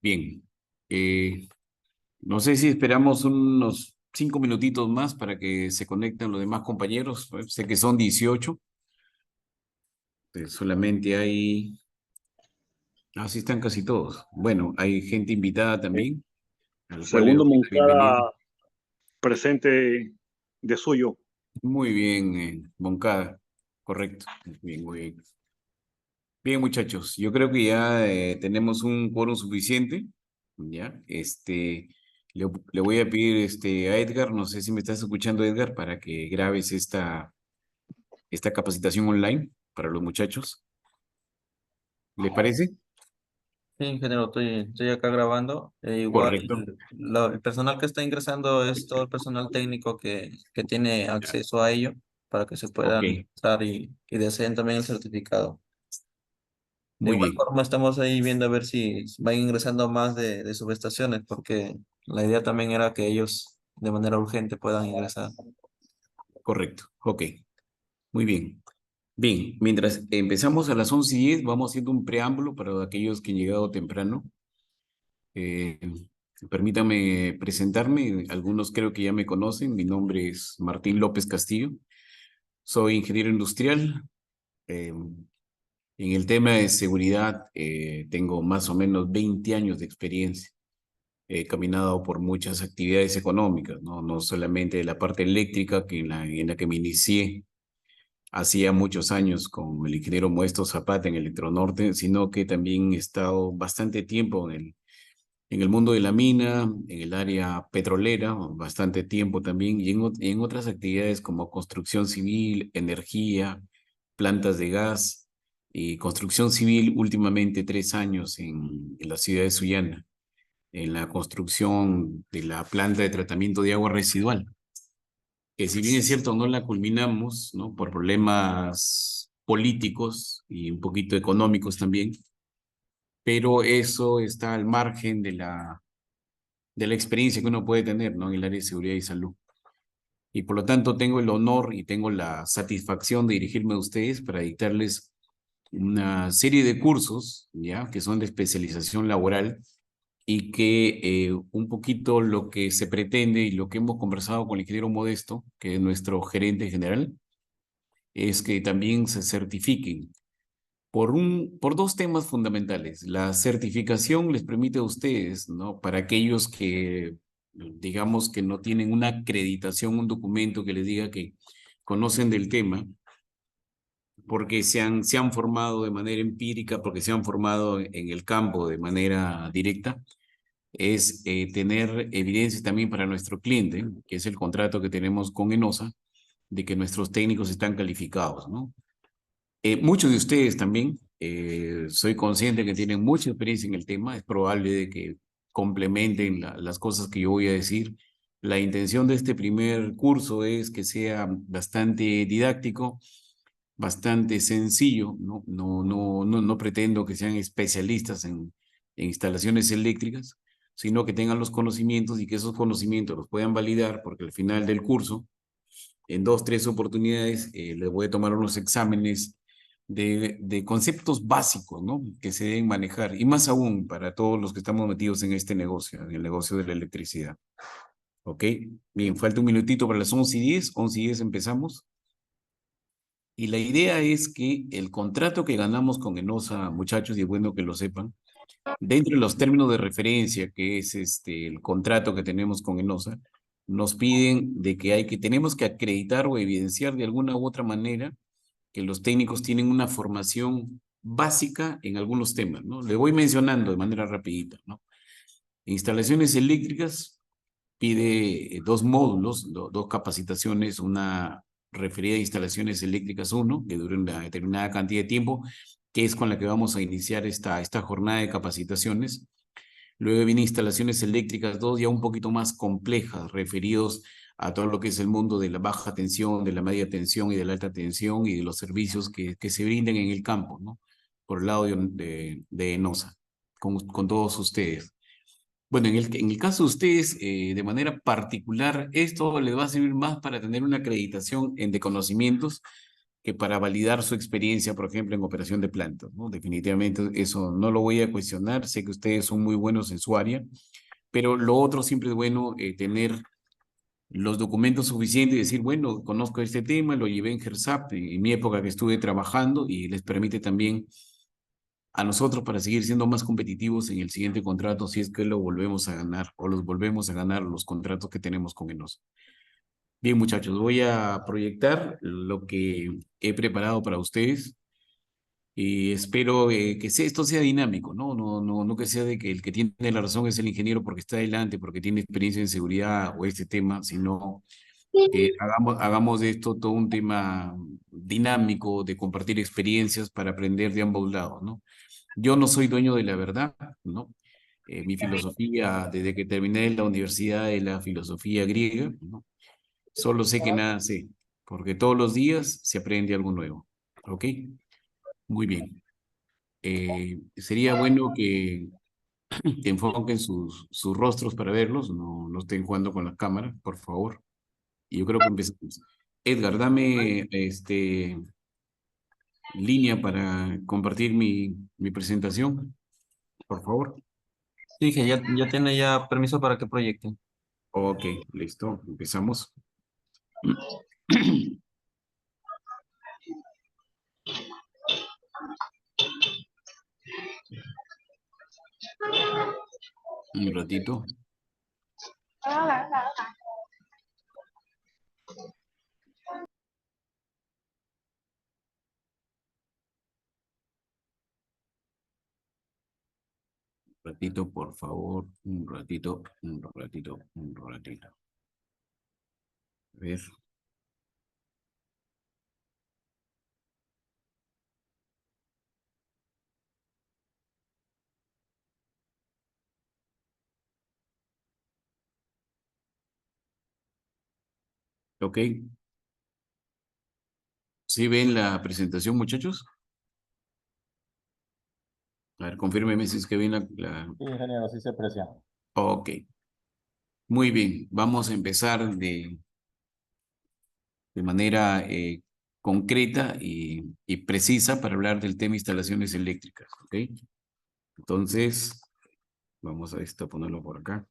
Bien. No sé si esperamos unos 5 minutitos más para que se conecten los demás compañeros. Sé que son 18. Solamente hay... Así están casi todos. Bueno, hay gente invitada también, a la cual le Segundo doy la bienvenida. Moncada presente de suyo. Muy bien, Moncada. Correcto. Bien, muy bien. Bien, muchachos. Yo creo que ya tenemos un quórum suficiente. ¿Ya? Le voy a pedir a Edgar, no sé si me estás escuchando, Edgar, para que grabes esta capacitación online para los muchachos. ¿Le parece? Sí, ingeniero, estoy acá grabando. Igual, Correcto. el personal que está ingresando es todo el personal técnico que tiene Ya. acceso a ello para que se Ok, puedan usar y deseen también el certificado. De muy igual bien. forma, estamos ahí viendo a ver si van ingresando más de subestaciones, porque la idea también era que ellos de manera urgente puedan ingresar. Correcto. Ok, muy bien. Bien, mientras empezamos a las 11:10, vamos haciendo un preámbulo para aquellos que han llegado temprano. Eh, Permítanme presentarme. Algunos creo que ya me conocen. Mi nombre es Martín López Castillo. Soy ingeniero industrial. En el tema de seguridad, tengo más o menos 20 años de experiencia. He caminado por muchas actividades económicas, ¿no? No solamente de la parte eléctrica, que en la que me inicié hacía muchos años con el ingeniero Modesto Zapata en Electronorte, sino que también he estado bastante tiempo en el mundo de la mina, en el área petrolera, bastante tiempo también, y en otras actividades como construcción civil, energía, plantas de gas y construcción civil, últimamente 3 años en la ciudad de Sullana, en la construcción de la planta de tratamiento de agua residual, que si bien es cierto no la culminamos, ¿no? Por problemas políticos y un poquito económicos también, pero eso está al margen de la experiencia que uno puede tener, ¿no? En el área de seguridad y salud. Y por lo tanto tengo el honor y tengo la satisfacción de dirigirme a ustedes para dictarles una serie de cursos, ¿ya? Que son de especialización laboral y que un poquito lo que se pretende y lo que hemos conversado con el ingeniero Modesto, que es nuestro gerente general, es que también se certifiquen por dos temas fundamentales. La certificación les permite a ustedes, ¿no? Para aquellos que, digamos, que no tienen una acreditación, un documento que les diga que conocen del tema, porque se han formado de manera empírica, porque se han formado en el campo de manera directa, es tener evidencia también para nuestro cliente, que es el contrato que tenemos con ENOSA, de que nuestros técnicos están calificados, ¿no? Muchos de ustedes también, soy consciente que tienen mucha experiencia en el tema, es probable de que complementen las cosas que yo voy a decir. La intención de este primer curso es que sea bastante didáctico, bastante sencillo, ¿no? No pretendo que sean especialistas en instalaciones eléctricas, sino que tengan los conocimientos y que esos conocimientos los puedan validar, porque al final del curso, en 2, 3 oportunidades, les voy a tomar unos exámenes de conceptos básicos, ¿no? Que se deben manejar, y más aún para todos los que estamos metidos en este negocio, en el negocio de la electricidad. ¿Ok? Bien, falta un minutito para las 11:10. 11:10 empezamos. Y la idea es que el contrato que ganamos con ENOSA, muchachos, y es bueno que lo sepan, dentro de los términos de referencia, que es el contrato que tenemos con ENOSA, nos piden de que tenemos que acreditar o evidenciar de alguna u otra manera que los técnicos tienen una formación básica en algunos temas, ¿no? Le voy mencionando de manera rapidita, ¿no? Instalaciones eléctricas pide dos módulos, dos capacitaciones, una referida a instalaciones eléctricas 1, que dure una determinada cantidad de tiempo, que es con la que vamos a iniciar esta jornada de capacitaciones. Luego viene instalaciones eléctricas 2, ya un poquito más complejas, referidos a todo lo que es el mundo de la baja tensión, de la media tensión y de la alta tensión y de los servicios que se brinden en el campo, ¿no? Por el lado de ENOSA, con todos ustedes. Bueno, en el caso de ustedes, de manera particular, esto les va a servir más para tener una acreditación de conocimientos que para validar su experiencia, por ejemplo, en operación de plantas, ¿no? Definitivamente eso no lo voy a cuestionar, sé que ustedes son muy buenos en su área, pero lo otro siempre es bueno tener los documentos suficientes y decir, bueno, conozco este tema, lo llevé en GERSAP en mi época que estuve trabajando y les permite también a nosotros para seguir siendo más competitivos en el siguiente contrato si es que lo volvemos a ganar o los volvemos a ganar los contratos que tenemos con ENOS. Bien, muchachos, voy a proyectar lo que he preparado para ustedes y espero que esto sea dinámico, ¿no? No que sea de que el que tiene la razón es el ingeniero porque está adelante, porque tiene experiencia en seguridad o este tema, sino que hagamos de esto todo un tema dinámico de compartir experiencias para aprender de ambos lados, ¿no? Yo no soy dueño de la verdad, ¿no? Mi filosofía, desde que terminé la universidad, es la filosofía griega, ¿no? Solo sé que nada sé, porque todos los días se aprende algo nuevo, ¿ok? Muy bien. Sería bueno que enfoquen sus rostros para verlos, no estén jugando con la cámara, por favor. Y yo creo que empezamos. Edgar, dame línea para compartir mi presentación, por favor. Dije, ya tiene ya permiso para que proyecte. Ok, listo, empezamos. Un ratito. Un ratito, por favor. Un ratito, un ratito, un ratito. A ver. Ok. ¿Sí ven la presentación, muchachos? A ver, confírmeme si es que ven Sí, ingeniero, sí se aprecia. Ok. Muy bien. Vamos a empezar de manera concreta y precisa para hablar del tema instalaciones eléctricas. Ok. Entonces, vamos a esto, ponerlo por acá.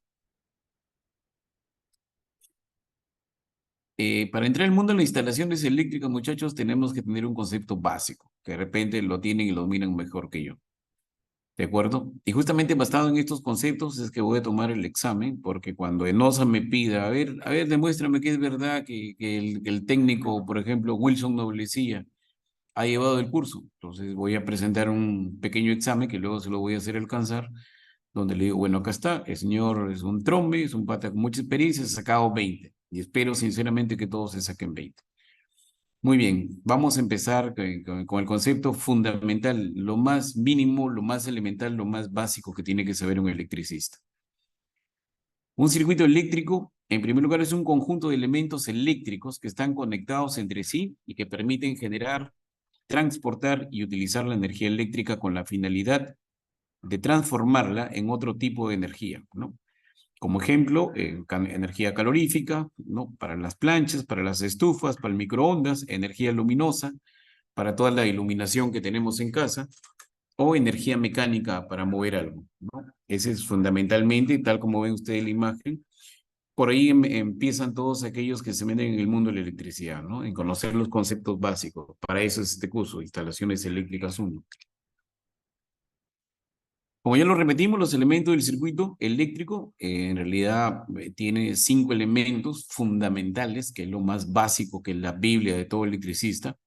Para entrar al mundo de las instalaciones eléctricas, muchachos, tenemos que tener un concepto básico, que de repente lo tienen y lo dominan mejor que yo. ¿De acuerdo? Y justamente basado en estos conceptos es que voy a tomar el examen, porque cuando ENOSA me pida, a ver, demuéstrame que es verdad que el técnico, por ejemplo, Wilson Noblecía, ha llevado el curso. Entonces voy a presentar un pequeño examen que luego se lo voy a hacer alcanzar, donde le digo, bueno, acá está, el señor es un trombe, es un pata con mucha experiencia, se ha sacado 20. Y espero sinceramente que todos se saquen 20. Muy bien, vamos a empezar con el concepto fundamental, lo más mínimo, lo más elemental, lo más básico que tiene que saber un electricista. Un circuito eléctrico, en primer lugar, es un conjunto de elementos eléctricos que están conectados entre sí y que permiten generar, transportar y utilizar la energía eléctrica con la finalidad de transformarla en otro tipo de energía, ¿no? Como ejemplo, energía calorífica, ¿no? Para las planchas, para las estufas, para el microondas, energía luminosa, para toda la iluminación que tenemos en casa, o energía mecánica para mover algo, ¿no? Ese es fundamentalmente, tal como ven ustedes en la imagen, por ahí empiezan todos aquellos que se meten en el mundo de la electricidad, ¿no? En conocer los conceptos básicos. Para eso es este curso, Instalaciones Eléctricas 1. Como ya lo repetimos, los elementos del circuito eléctrico en realidad tiene 5 elementos fundamentales, que es lo más básico que es la Biblia de todo electricista,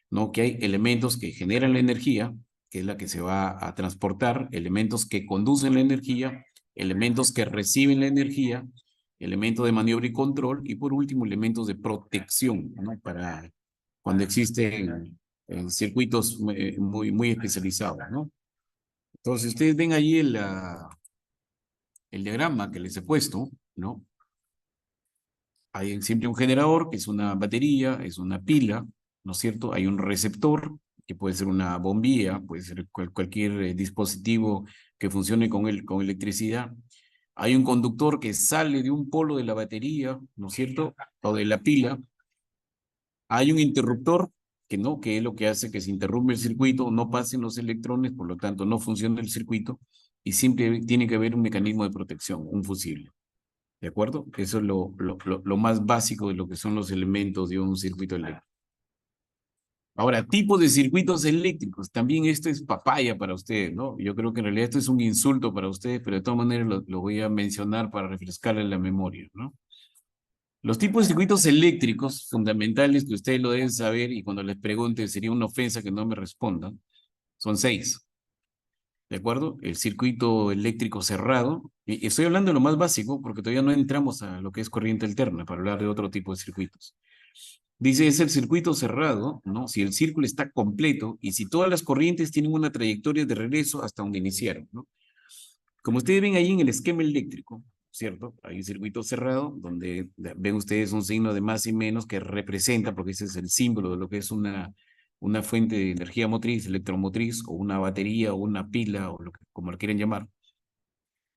¿no? Que hay elementos que generan la energía, que es la que se va a transportar, elementos que conducen la energía, elementos que reciben la energía, elementos de maniobra y control, y por último, elementos de protección, ¿no? Para cuando existen circuitos muy especializados, ¿no? Entonces, ustedes ven ahí el diagrama que les he puesto, ¿no? Hay siempre un generador, que es una batería, es una pila, ¿no es cierto? Hay un receptor, que puede ser una bombilla, puede ser cualquier dispositivo que funcione con electricidad. Hay un conductor que sale de un polo de la batería, ¿no es cierto? O de la pila. Hay un interruptor que no, que es lo que hace que se interrumpe el circuito, no pasen los electrones, por lo tanto no funciona el circuito y siempre tiene que haber un mecanismo de protección, un fusible. ¿De acuerdo? Eso es lo más básico de lo que son los elementos de un circuito eléctrico. Ahora, tipos de circuitos eléctricos. También esto es papaya para ustedes, ¿no? Yo creo que en realidad esto es un insulto para ustedes, pero de todas maneras lo voy a mencionar para refrescarles la memoria, ¿no? Los tipos de circuitos eléctricos fundamentales que ustedes lo deben saber y cuando les pregunte sería una ofensa que no me respondan, son 6. ¿De acuerdo? El circuito eléctrico cerrado. Y estoy hablando de lo más básico porque todavía no entramos a lo que es corriente alterna para hablar de otro tipo de circuitos. Dice, es el circuito cerrado, ¿no? Si el círculo está completo y si todas las corrientes tienen una trayectoria de regreso hasta donde iniciaron, ¿no? Como ustedes ven ahí en el esquema eléctrico, ¿cierto? Hay un circuito cerrado donde ven ustedes un signo de más y menos que representa, porque ese es el símbolo de lo que es una fuente de energía motriz, electromotriz, o una batería, o una pila, o como lo quieren llamar,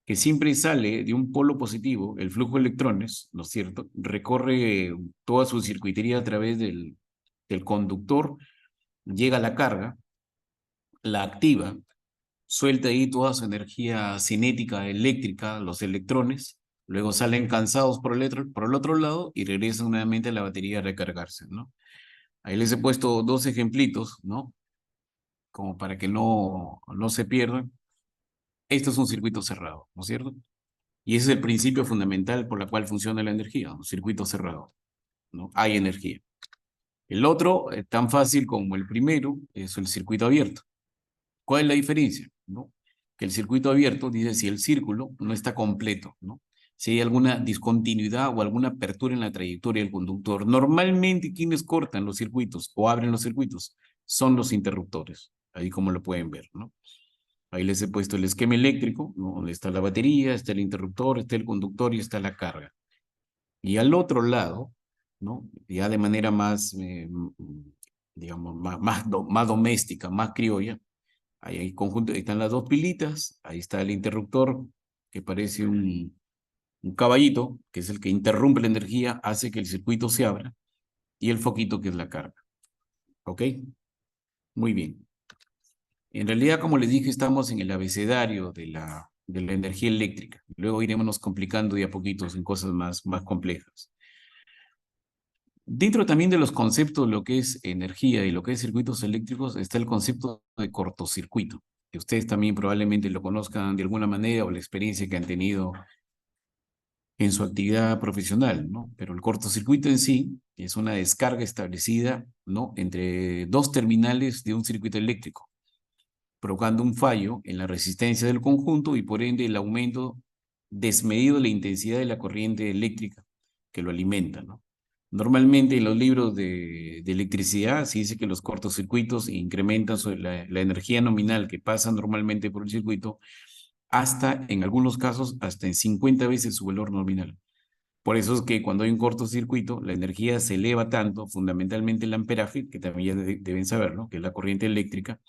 que siempre sale de un polo positivo, el flujo de electrones, ¿no es cierto? Recorre toda su circuitería a través del conductor, llega a la carga, la activa, suelta ahí toda su energía cinética eléctrica, los electrones, luego salen cansados por el otro lado y regresan nuevamente a la batería a recargarse, ¿no? Ahí les he puesto 2 ejemplitos, ¿no? Como para que no se pierdan. Esto es un circuito cerrado, ¿no es cierto? Y ese es el principio fundamental por el cual funciona la energía, un circuito cerrado, ¿no? Hay energía. El otro, tan fácil como el primero, es el circuito abierto. ¿Cuál es la diferencia? ¿No? Que el circuito abierto dice si el círculo no está completo, ¿no? Si hay alguna discontinuidad o alguna apertura en la trayectoria del conductor. Normalmente quienes cortan los circuitos o abren los circuitos son los interruptores, ahí como lo pueden ver, ¿no? Ahí les he puesto el esquema eléctrico, ¿no? Donde está la batería, está el interruptor, está el conductor y está la carga. Y al otro lado, ¿no? Ya de manera más, digamos, más doméstica, más criolla, ahí hay conjunto, ahí están las 2 pilitas, ahí está el interruptor, que parece un caballito, que es el que interrumpe la energía, hace que el circuito se abra, y el foquito, que es la carga. ¿Ok? Muy bien. En realidad, como les dije, estamos en el abecedario de la energía eléctrica. Luego iremos complicando de a poquitos en cosas más complejas. Dentro también de los conceptos de lo que es energía y lo que es circuitos eléctricos está el concepto de cortocircuito, que ustedes también probablemente lo conozcan de alguna manera o la experiencia que han tenido en su actividad profesional, ¿no? Pero el cortocircuito en sí es una descarga establecida, ¿no? Entre 2 terminales de un circuito eléctrico, provocando un fallo en la resistencia del conjunto y por ende el aumento desmedido de la intensidad de la corriente eléctrica que lo alimenta, ¿no? Normalmente en los libros de electricidad se dice que los cortocircuitos incrementan la energía nominal que pasa normalmente por el circuito hasta, en algunos casos, hasta en 50 veces su valor nominal. Por eso es que cuando hay un cortocircuito, la energía se eleva tanto, fundamentalmente el amperaje, que también ya deben saber, ¿no? Que es la corriente eléctrica,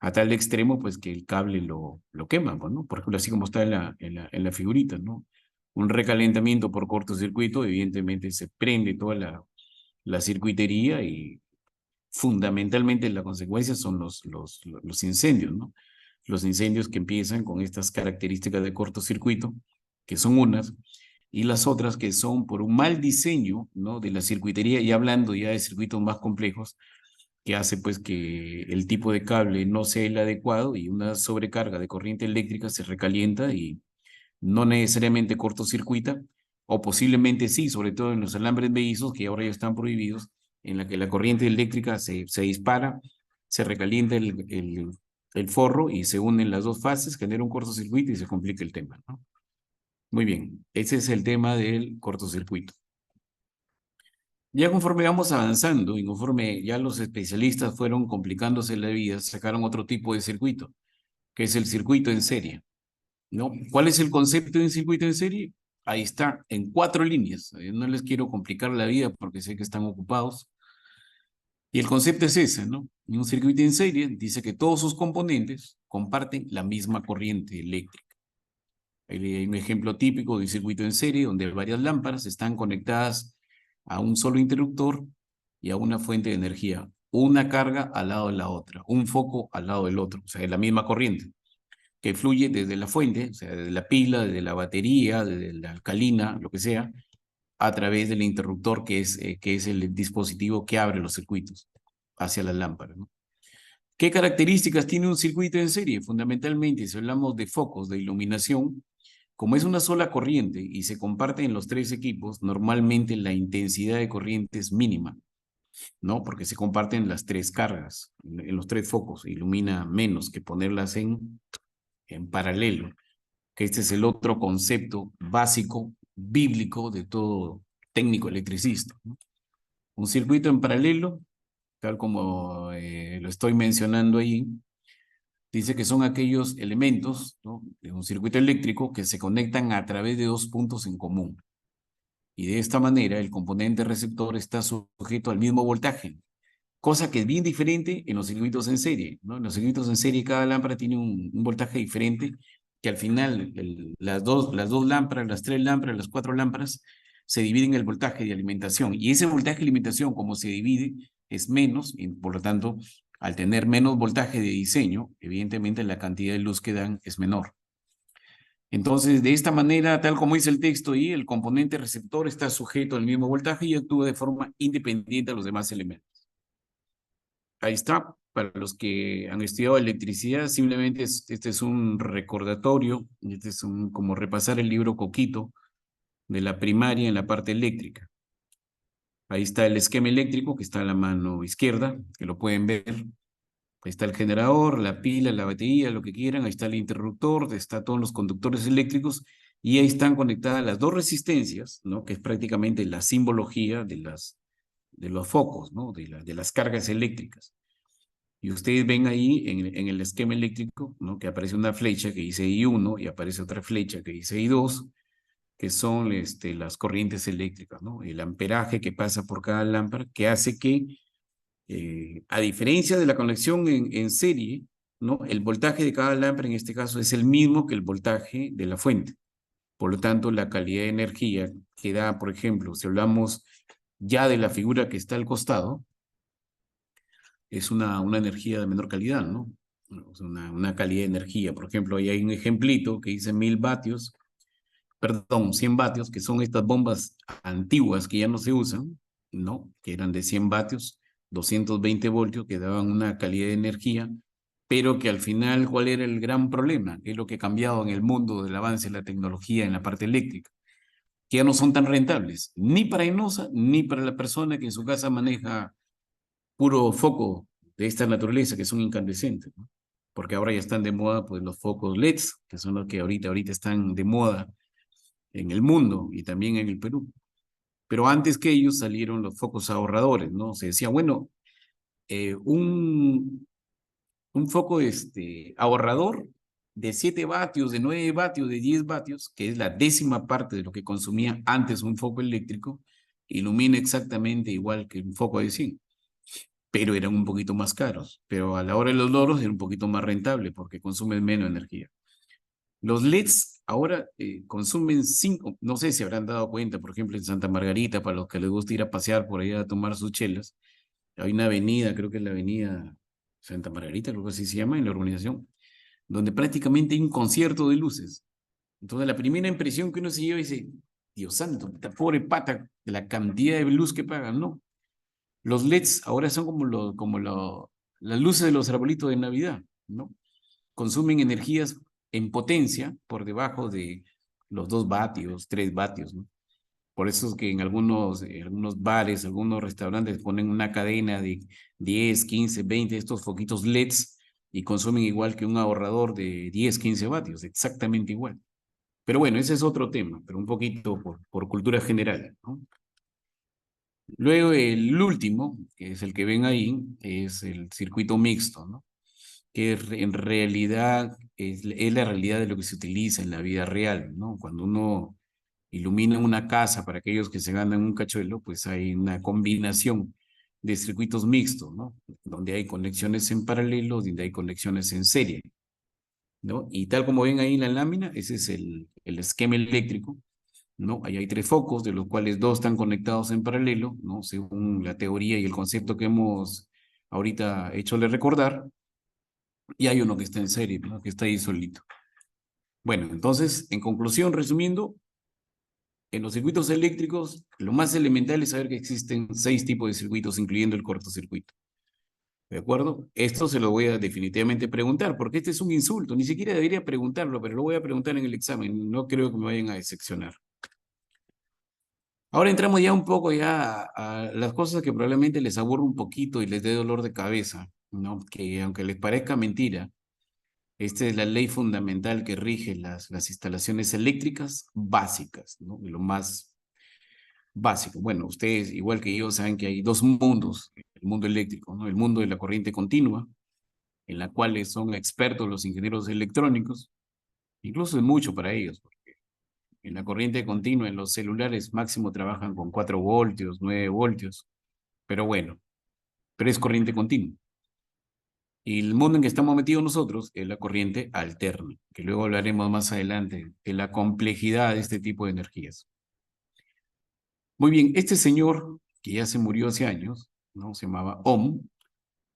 a tal extremo, pues, que el cable lo quema, ¿no? Por ejemplo, así como está en la figurita, ¿no? Un recalentamiento por cortocircuito, evidentemente se prende toda la circuitería y fundamentalmente la consecuencia son los incendios, ¿no? Los incendios que empiezan con estas características de cortocircuito, que son unas, y las otras que son por un mal diseño, ¿no? De la circuitería, y hablando ya de circuitos más complejos, que hace pues que el tipo de cable no sea el adecuado y una sobrecarga de corriente eléctrica se recalienta y no necesariamente cortocircuita, o posiblemente sí, sobre todo en los alambres mellizos, que ahora ya están prohibidos, en la que la corriente eléctrica se dispara, se recalienta el forro y se unen las 2 fases, genera un cortocircuito y se complica el tema, ¿no? Muy bien, ese es el tema del cortocircuito. Ya conforme vamos avanzando y conforme ya los especialistas fueron complicándose la vida, sacaron otro tipo de circuito, que es el circuito en serie, ¿no? ¿Cuál es el concepto de un circuito en serie? Ahí está, en 4 líneas. No les quiero complicar la vida porque sé que están ocupados. Y el concepto es ese, ¿no? Un circuito en serie dice que todos sus componentes comparten la misma corriente eléctrica. Hay un ejemplo típico de un circuito en serie donde varias lámparas están conectadas a un solo interruptor y a una fuente de energía una carga al lado de la otra, un foco al lado del otro, o sea, de la misma corriente, que fluye desde la fuente, o sea, desde la pila, desde la batería, desde la alcalina, lo que sea, a través del interruptor que es el dispositivo que abre los circuitos hacia la lámpara, ¿no? ¿Qué características tiene un circuito en serie? Fundamentalmente, si hablamos de focos de iluminación, como es una sola corriente y se comparte en los tres equipos, normalmente la intensidad de corriente es mínima, ¿no? Porque se comparten las tres cargas en los tres focos, ilumina menos que ponerlas en paralelo, que este es el otro concepto básico, bíblico de todo técnico electricista, ¿no? Un circuito en paralelo, tal como lo estoy mencionando ahí, dice que son aquellos elementos, ¿no?, de un circuito eléctrico que se conectan a través de dos puntos en común. Y de esta manera el componente receptor está sujeto al mismo voltaje, cosa que es bien diferente en los circuitos en serie, ¿no? En los circuitos en serie cada lámpara tiene un voltaje diferente, que al final las dos lámparas, las tres lámparas, las cuatro lámparas, se dividen el voltaje de alimentación. Y ese voltaje de alimentación, como se divide, es menos, y por lo tanto, al tener menos voltaje de diseño, evidentemente la cantidad de luz que dan es menor. Entonces, de esta manera, tal como dice el texto ahí, el componente receptor está sujeto al mismo voltaje y actúa de forma independiente a los demás elementos. Ahí está, para los que han estudiado electricidad, simplemente este es un recordatorio, este es como repasar el libro Coquito de la primaria en la parte eléctrica. Ahí está el esquema eléctrico que está a la mano izquierda, que lo pueden ver. Ahí está el generador, la pila, la batería, lo que quieran. Ahí está el interruptor, está todos los conductores eléctricos y ahí están conectadas las dos resistencias, ¿no?, que es prácticamente la simbología de los focos, ¿no?, de las cargas eléctricas. Y ustedes ven ahí en el esquema eléctrico, ¿no?, que aparece una flecha que dice I1 y aparece otra flecha que dice I2, que son las corrientes eléctricas, ¿no?, el amperaje que pasa por cada lámpara, que hace que, a diferencia de la conexión en serie, ¿no?, el voltaje de cada lámpara en este caso es el mismo que el voltaje de la fuente. Por lo tanto, la calidad de energía que da, por ejemplo, si hablamos ya de la figura que está al costado, es una energía de menor calidad, ¿no? Una calidad de energía. Por ejemplo, ahí hay un ejemplito que dice 1000 vatios, perdón, 100 vatios, que son estas bombas antiguas que ya no se usan, ¿no? Que eran de 100 vatios, 220 voltios, que daban una calidad de energía, pero que al final, ¿cuál era el gran problema? ¿Qué es lo que ha cambiado en el mundo del avance de la tecnología en la parte eléctrica? Que ya no son tan rentables, ni para Enosa, ni para la persona que en su casa maneja puro foco de esta naturaleza, que son incandescentes, ¿no? Porque ahora ya están de moda pues los focos LEDs, que son los que ahorita están de moda en el mundo y también en el Perú. Pero antes que ellos salieron los focos ahorradores, ¿no? Se decía, bueno, un foco ahorrador de 7 vatios, de 9 vatios, de 10 vatios, que es la décima parte de lo que consumía antes un foco eléctrico, ilumina exactamente igual que un foco de 100, pero eran un poquito más caros. Pero a la hora de los loros era un poquito más rentable porque consumen menos energía. Los LEDs ahora consumen 5, no sé si habrán dado cuenta, por ejemplo, en Santa Margarita, para los que les gusta ir a pasear por ahí a tomar sus chelas, hay una avenida, creo que es la avenida Santa Margarita, creo que así se llama, en la urbanización, donde prácticamente hay un concierto de luces. Entonces la primera impresión que uno se lleva dice, Dios santo, esta pobre pata, de la cantidad de luz que pagan, ¿no? Los LEDs ahora son como las luces de los arbolitos de Navidad, ¿no? Consumen energías en potencia por debajo de los 2 vatios, 3 vatios, ¿no? Por eso es que en algunos bares, algunos restaurantes ponen una cadena de 10, 15, 20 de estos foquitos LEDs y consumen igual que un ahorrador de 10, 15 vatios, exactamente igual. Pero bueno, ese es otro tema, pero un poquito por cultura general, ¿no? Luego el último, que es el que ven ahí, es el circuito mixto, ¿no? Que en realidad es la realidad de lo que se utiliza en la vida real, ¿no? Cuando uno ilumina una casa para aquellos que se ganan un cachuelo, pues hay una combinación de circuitos mixtos, ¿no? Donde hay conexiones en paralelo, donde hay conexiones en serie, ¿no? Y tal como ven ahí en la lámina, ese es el esquema eléctrico, ¿no? Ahí hay 3 focos, de los cuales 2 están conectados en paralelo, ¿no? Según la teoría y el concepto que hemos ahorita hechole recordar, y hay uno que está en serie, ¿no? Que está ahí solito. Bueno, entonces, en conclusión, resumiendo, en los circuitos eléctricos, lo más elemental es saber que existen 6 tipos de circuitos, incluyendo el cortocircuito. ¿De acuerdo? Esto se lo voy a definitivamente preguntar, porque este es un insulto. Ni siquiera debería preguntarlo, pero lo voy a preguntar en el examen. No creo que me vayan a decepcionar. Ahora entramos ya un poco ya a las cosas que probablemente les aburra un poquito y les dé dolor de cabeza, ¿no? Que aunque les parezca mentira, esta es la ley fundamental que rige las instalaciones eléctricas básicas, ¿no? Lo más básico. Bueno, ustedes, igual que yo, saben que hay 2 mundos, el mundo eléctrico, ¿no? El mundo de la corriente continua, en la cual son expertos los ingenieros electrónicos, incluso es mucho para ellos, porque en la corriente continua, en los celulares máximo trabajan con 4 voltios, 9 voltios, pero bueno, pero es corriente continua. Y el mundo en que estamos metidos nosotros es la corriente alterna, que luego hablaremos más adelante de la complejidad de este tipo de energías. Muy bien, este señor, que ya se murió hace años, ¿no? Se llamaba Ohm,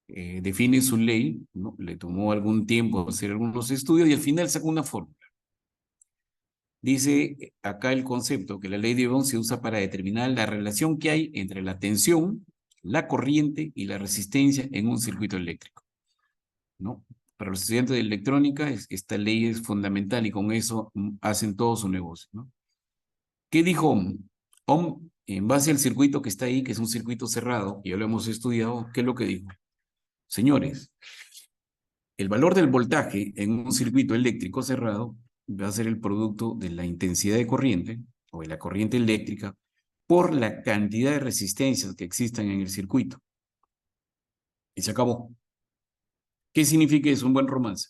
define su ley, ¿no? Le tomó algún tiempo hacer algunos estudios y al final sacó una fórmula. Dice acá el concepto que la ley de Ohm se usa para determinar la relación que hay entre la tensión, la corriente y la resistencia en un circuito eléctrico, ¿no? Para los estudiantes de electrónica, esta ley es fundamental y con eso hacen todo su negocio, ¿no? ¿Qué dijo Ohm? Ohm, en base al circuito que está ahí, que es un circuito cerrado, ya lo hemos estudiado, ¿qué es lo que dijo? Señores, el valor del voltaje en un circuito eléctrico cerrado va a ser el producto de la intensidad de corriente o de la corriente eléctrica por la cantidad de resistencias que existan en el circuito. Y se acabó. ¿Qué significa eso? Un buen romance.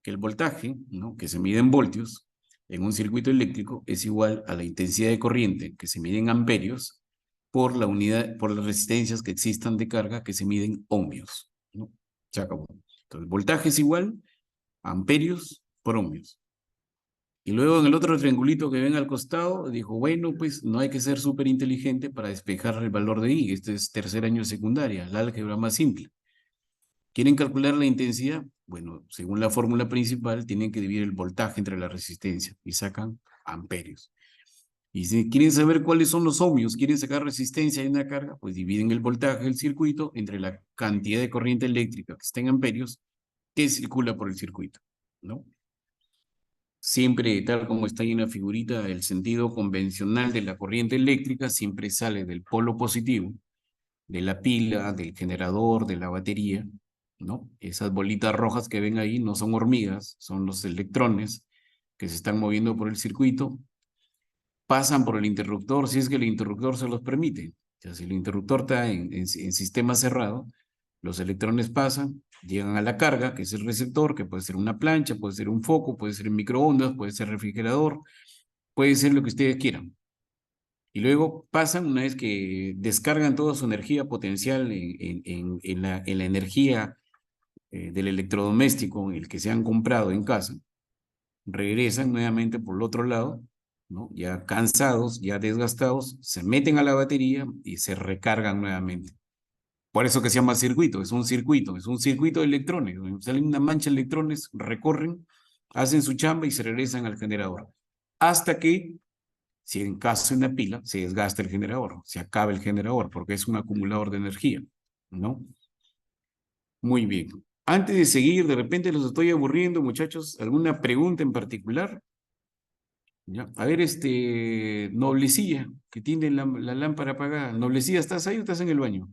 Que el voltaje, ¿no? Que se mide en voltios en un circuito eléctrico es igual a la intensidad de corriente que se mide en amperios por la unidad, por las resistencias que existan de carga que se miden ohmios, ¿no? Se acabó. Entonces, voltaje es igual a amperios por ohmios. Y luego en el otro triangulito que ven al costado, dijo, bueno, pues no hay que ser súper inteligente para despejar el valor de I. Este es 3er año de secundaria, la álgebra más simple. ¿Quieren calcular la intensidad? Bueno, según la fórmula principal, tienen que dividir el voltaje entre la resistencia y sacan amperios. Y si quieren saber cuáles son los ohmios, quieren sacar resistencia y una carga, pues dividen el voltaje del circuito entre la cantidad de corriente eléctrica que está en amperios que circula por el circuito, ¿no? Siempre, tal como está ahí en la figurita, el sentido convencional de la corriente eléctrica siempre sale del polo positivo, de la pila, del generador, de la batería, ¿no? Esas bolitas rojas que ven ahí no son hormigas, son los electrones que se están moviendo por el circuito, pasan por el interruptor si es que el interruptor se los permite. O sea, si el interruptor está en sistema cerrado, los electrones pasan, llegan a la carga, que es el receptor, que puede ser una plancha, puede ser un foco, puede ser microondas, puede ser refrigerador, puede ser lo que ustedes quieran. Y luego pasan, una vez que descargan toda su energía potencial en la energía del electrodoméstico, el que se han comprado en casa, regresan nuevamente por el otro lado, ¿no? Ya cansados, ya desgastados, se meten a la batería y se recargan nuevamente. Por eso que se llama circuito, es un circuito de electrones. Salen una mancha de electrones, recorren, hacen su chamba y se regresan al generador. Hasta que, si en caso de una pila, se desgasta el generador, se acaba el generador, porque es un acumulador de energía, ¿no? Muy bien. Antes de seguir, de repente los estoy aburriendo, muchachos. ¿Alguna pregunta en particular? ¿Ya? A ver, Noblecilla, que tiene la lámpara apagada. Noblecilla, ¿estás ahí o estás en el baño?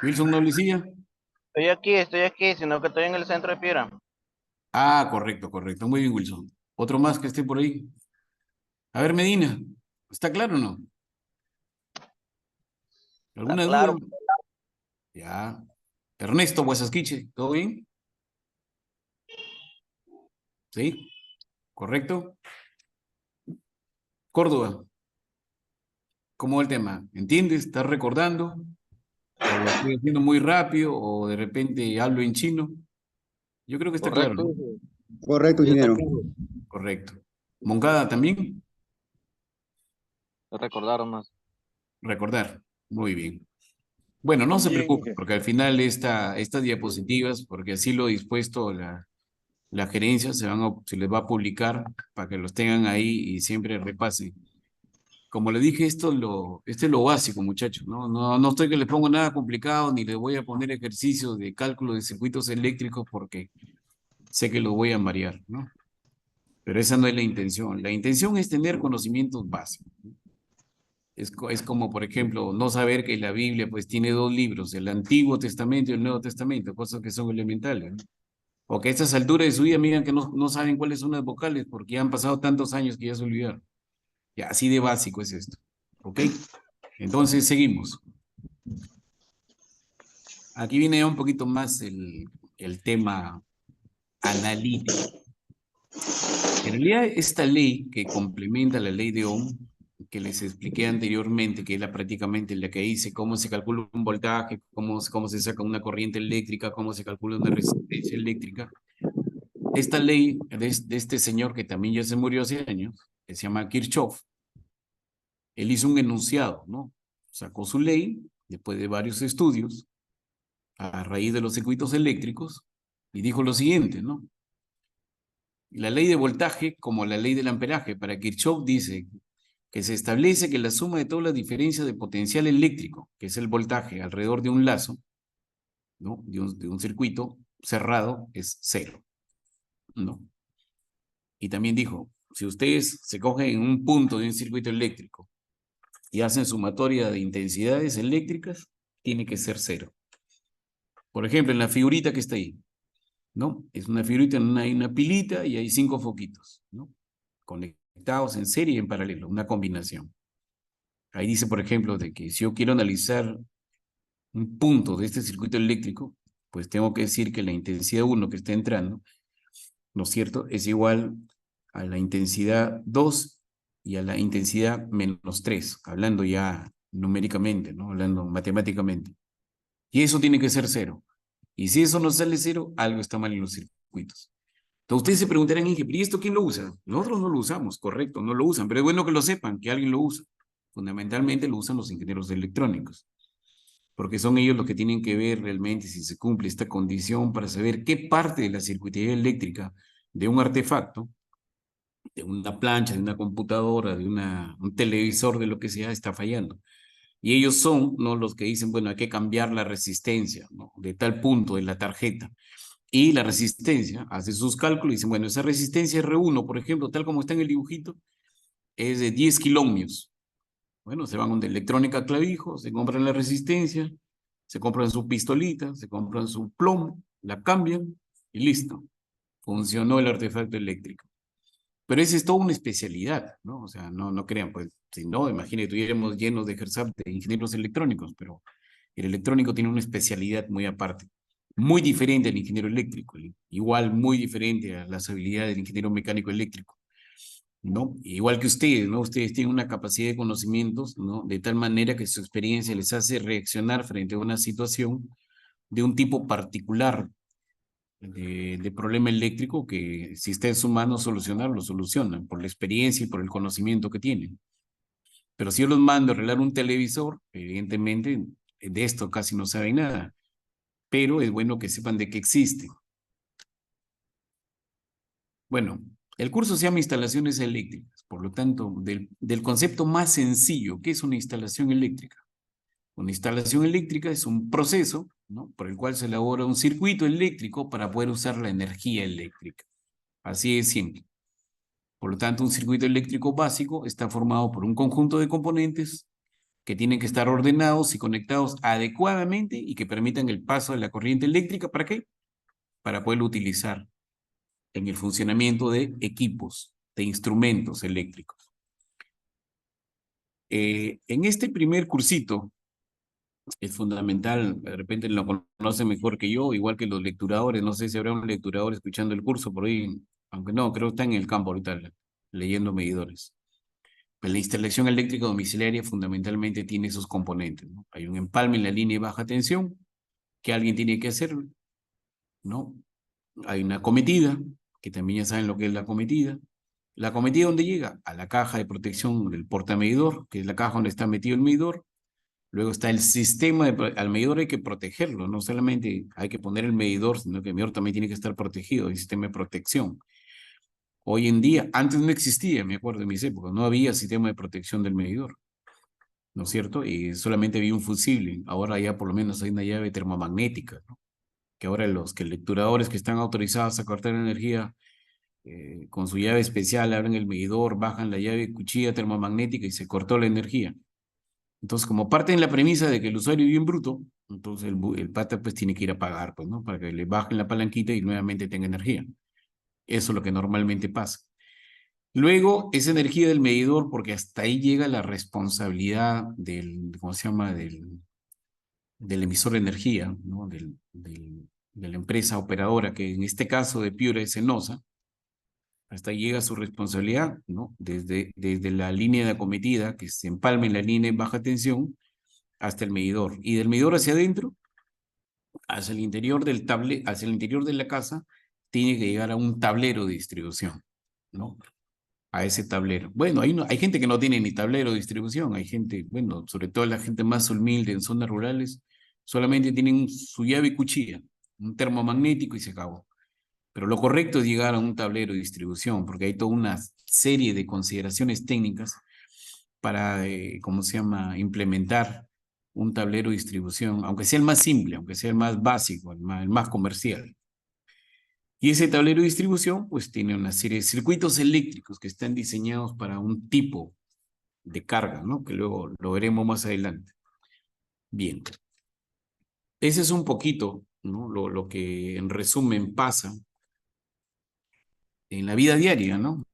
Wilson Noblecilla. Estoy aquí, sino que estoy en el centro de Piura. Ah, correcto, correcto. Muy bien, Wilson. Otro más que esté por ahí. A ver, Medina, ¿está claro o no? Está ¿Alguna duda? claro. Ya. Ernesto Huesasquiche, ¿todo bien? ¿Sí? ¿Correcto? Córdoba, ¿cómo va el tema? ¿Entiendes? ¿Estás recordando? ¿O lo estoy haciendo muy rápido? ¿O de repente hablo en chino? Yo creo que está claro, Correcto. ¿no? Correcto, Sí, está ingeniero. claro. Correcto. ¿Moncada también? Lo recordaron más. Recordar. Muy bien. Bueno, no se Bien, preocupe, porque al final estas diapositivas, porque así lo ha dispuesto la gerencia, se les va a publicar para que los tengan ahí y siempre repasen. Como le dije, este es lo básico, muchachos, ¿no? No estoy que les pongo nada complicado, ni les voy a poner ejercicios de cálculo de circuitos eléctricos porque sé que los voy a marear, ¿no? Pero esa no es la intención. La intención es tener conocimientos básicos, ¿no? Es como, por ejemplo, no saber que la Biblia pues tiene dos libros, el Antiguo Testamento y el Nuevo Testamento, cosas que son elementales, ¿no? O que a estas alturas de su vida miran que no saben cuáles son las vocales porque ya han pasado tantos años que ya se olvidaron. Ya, así de básico es esto. ¿Ok? Entonces, seguimos. Aquí viene ya un poquito más el tema analítico. En realidad, esta ley que complementa la ley de Ohm, que les expliqué anteriormente, que era prácticamente la que dice cómo se calcula un voltaje, cómo se saca una corriente eléctrica, cómo se calcula una resistencia eléctrica. Esta ley de este señor que también ya se murió hace años, que se llama Kirchhoff, él hizo un enunciado, ¿no? Sacó su ley después de varios estudios a raíz de los circuitos eléctricos y dijo lo siguiente, ¿no? La ley de voltaje, como la ley del amperaje, para Kirchhoff dice que se establece que la suma de todas las diferencias de potencial eléctrico, que es el voltaje alrededor de un lazo, ¿no? De un circuito cerrado, es cero, ¿no? Y también dijo, si ustedes se cogen en un punto de un circuito eléctrico y hacen sumatoria de intensidades eléctricas, tiene que ser cero. Por ejemplo, en la figurita que está ahí, ¿no? Es una figurita, hay una pilita y hay 5 foquitos, ¿no? Conectados en serie y en paralelo, una combinación. Ahí dice, por ejemplo, de que si yo quiero analizar un punto de este circuito eléctrico, pues tengo que decir que la intensidad 1 que está entrando, ¿no es cierto?, es igual a la intensidad 2 y a la intensidad menos 3, hablando ya numéricamente, ¿no? Hablando matemáticamente. Y eso tiene que ser cero. Y si eso no sale cero, algo está mal en los circuitos. Entonces ustedes se preguntarán, Inge, ¿y esto quién lo usa? Nosotros no lo usamos, correcto, no lo usan, pero es bueno que lo sepan, que alguien lo usa. Fundamentalmente lo usan los ingenieros electrónicos, porque son ellos los que tienen que ver realmente si se cumple esta condición para saber qué parte de la circuitería eléctrica de un artefacto, de una plancha, de una computadora, de un televisor, de lo que sea, está fallando. Y ellos son, ¿no?, los que dicen, bueno, hay que cambiar la resistencia, ¿no?, de tal punto de la tarjeta. Y la resistencia, hace sus cálculos y dicen, bueno, esa resistencia R1, por ejemplo, tal como está en el dibujito, es de 10 kiloohmios. Bueno, se van a una electrónica clavijo, se compran la resistencia, se compran su pistolita, se compran su plomo, la cambian y listo. Funcionó el artefacto eléctrico. Pero esa es toda una especialidad, ¿no? O sea, no crean, pues, si no, imagínate, tuviéramos llenos de GERSAP de ingenieros electrónicos, pero el electrónico tiene una especialidad muy aparte, muy diferente al ingeniero eléctrico, igual muy diferente a las habilidades del ingeniero mecánico eléctrico, ¿no? Igual que ustedes, ¿no? Ustedes tienen una capacidad de conocimientos, ¿no?, de tal manera que su experiencia les hace reaccionar frente a una situación de un tipo particular de problema eléctrico que si está en su mano solucionar, lo solucionan por la experiencia y por el conocimiento que tienen. Pero si yo los mando a arreglar un televisor, evidentemente de esto casi no saben nada, pero es bueno que sepan de que existe. Bueno, el curso se llama Instalaciones Eléctricas, por lo tanto, del concepto más sencillo, ¿qué es una instalación eléctrica? Una instalación eléctrica es un proceso, ¿no?, por el cual se elabora un circuito eléctrico para poder usar la energía eléctrica. Así es simple. Por lo tanto, un circuito eléctrico básico está formado por un conjunto de componentes que tienen que estar ordenados y conectados adecuadamente y que permitan el paso de la corriente eléctrica. ¿Para qué? Para poderlo utilizar en el funcionamiento de equipos, de instrumentos eléctricos. En este primer cursito, es fundamental, de repente lo conoce mejor que yo, igual que los lecturadores, no sé si habrá un lecturador escuchando el curso por ahí, aunque no, creo que está en el campo ahorita leyendo medidores. Pues la instalación eléctrica domiciliaria fundamentalmente tiene esos componentes, ¿no? Hay un empalme en la línea de baja tensión que alguien tiene que hacer, ¿no? Hay una cometida, que también ya saben lo que es la cometida. ¿La cometida dónde llega? A la caja de protección del portamedidor, que es la caja donde está metido el medidor. Luego está el sistema, al medidor hay que protegerlo, no solamente hay que poner el medidor, sino que el medidor también tiene que estar protegido, el sistema de protección. Hoy en día, antes no existía, me acuerdo de mis épocas, no había sistema de protección del medidor, ¿no es cierto? Y solamente había un fusible, ahora ya por lo menos hay una llave termomagnética, ¿no? Que ahora que lecturadores que están autorizados a cortar energía con su llave especial abren el medidor, bajan la llave cuchilla termomagnética y se cortó la energía. Entonces, como parte en la premisa de que el usuario es bien bruto, entonces el pata pues tiene que ir a pagar, pues, ¿no? Para que le bajen la palanquita y nuevamente tenga energía. Eso es lo que normalmente pasa. Luego, esa energía del medidor, porque hasta ahí llega la responsabilidad ¿cómo se llama? Del emisor de energía, ¿no? De la empresa operadora, que en este caso de Piura es Enosa. Hasta ahí llega su responsabilidad, ¿no? Desde la línea de acometida, que se empalme en la línea de baja tensión, hasta el medidor. Y del medidor hacia adentro, hacia el interior hacia el interior de la casa, tiene que llegar a un tablero de distribución, ¿no? A ese tablero. Bueno, hay gente que no tiene ni tablero de distribución, hay gente, bueno, sobre todo la gente más humilde en zonas rurales, solamente tienen su llave y cuchilla, un termomagnético y se acabó. Pero lo correcto es llegar a un tablero de distribución, porque hay toda una serie de consideraciones técnicas para, ¿cómo se llama?, implementar un tablero de distribución, aunque sea el más simple, aunque sea el más básico, el más comercial. Y ese tablero de distribución, pues tiene una serie de circuitos eléctricos que están diseñados para un tipo de carga, ¿no? Que luego lo veremos más adelante. Bien. Ese es un poquito, ¿no? Lo que en resumen pasa en la vida diaria, ¿no?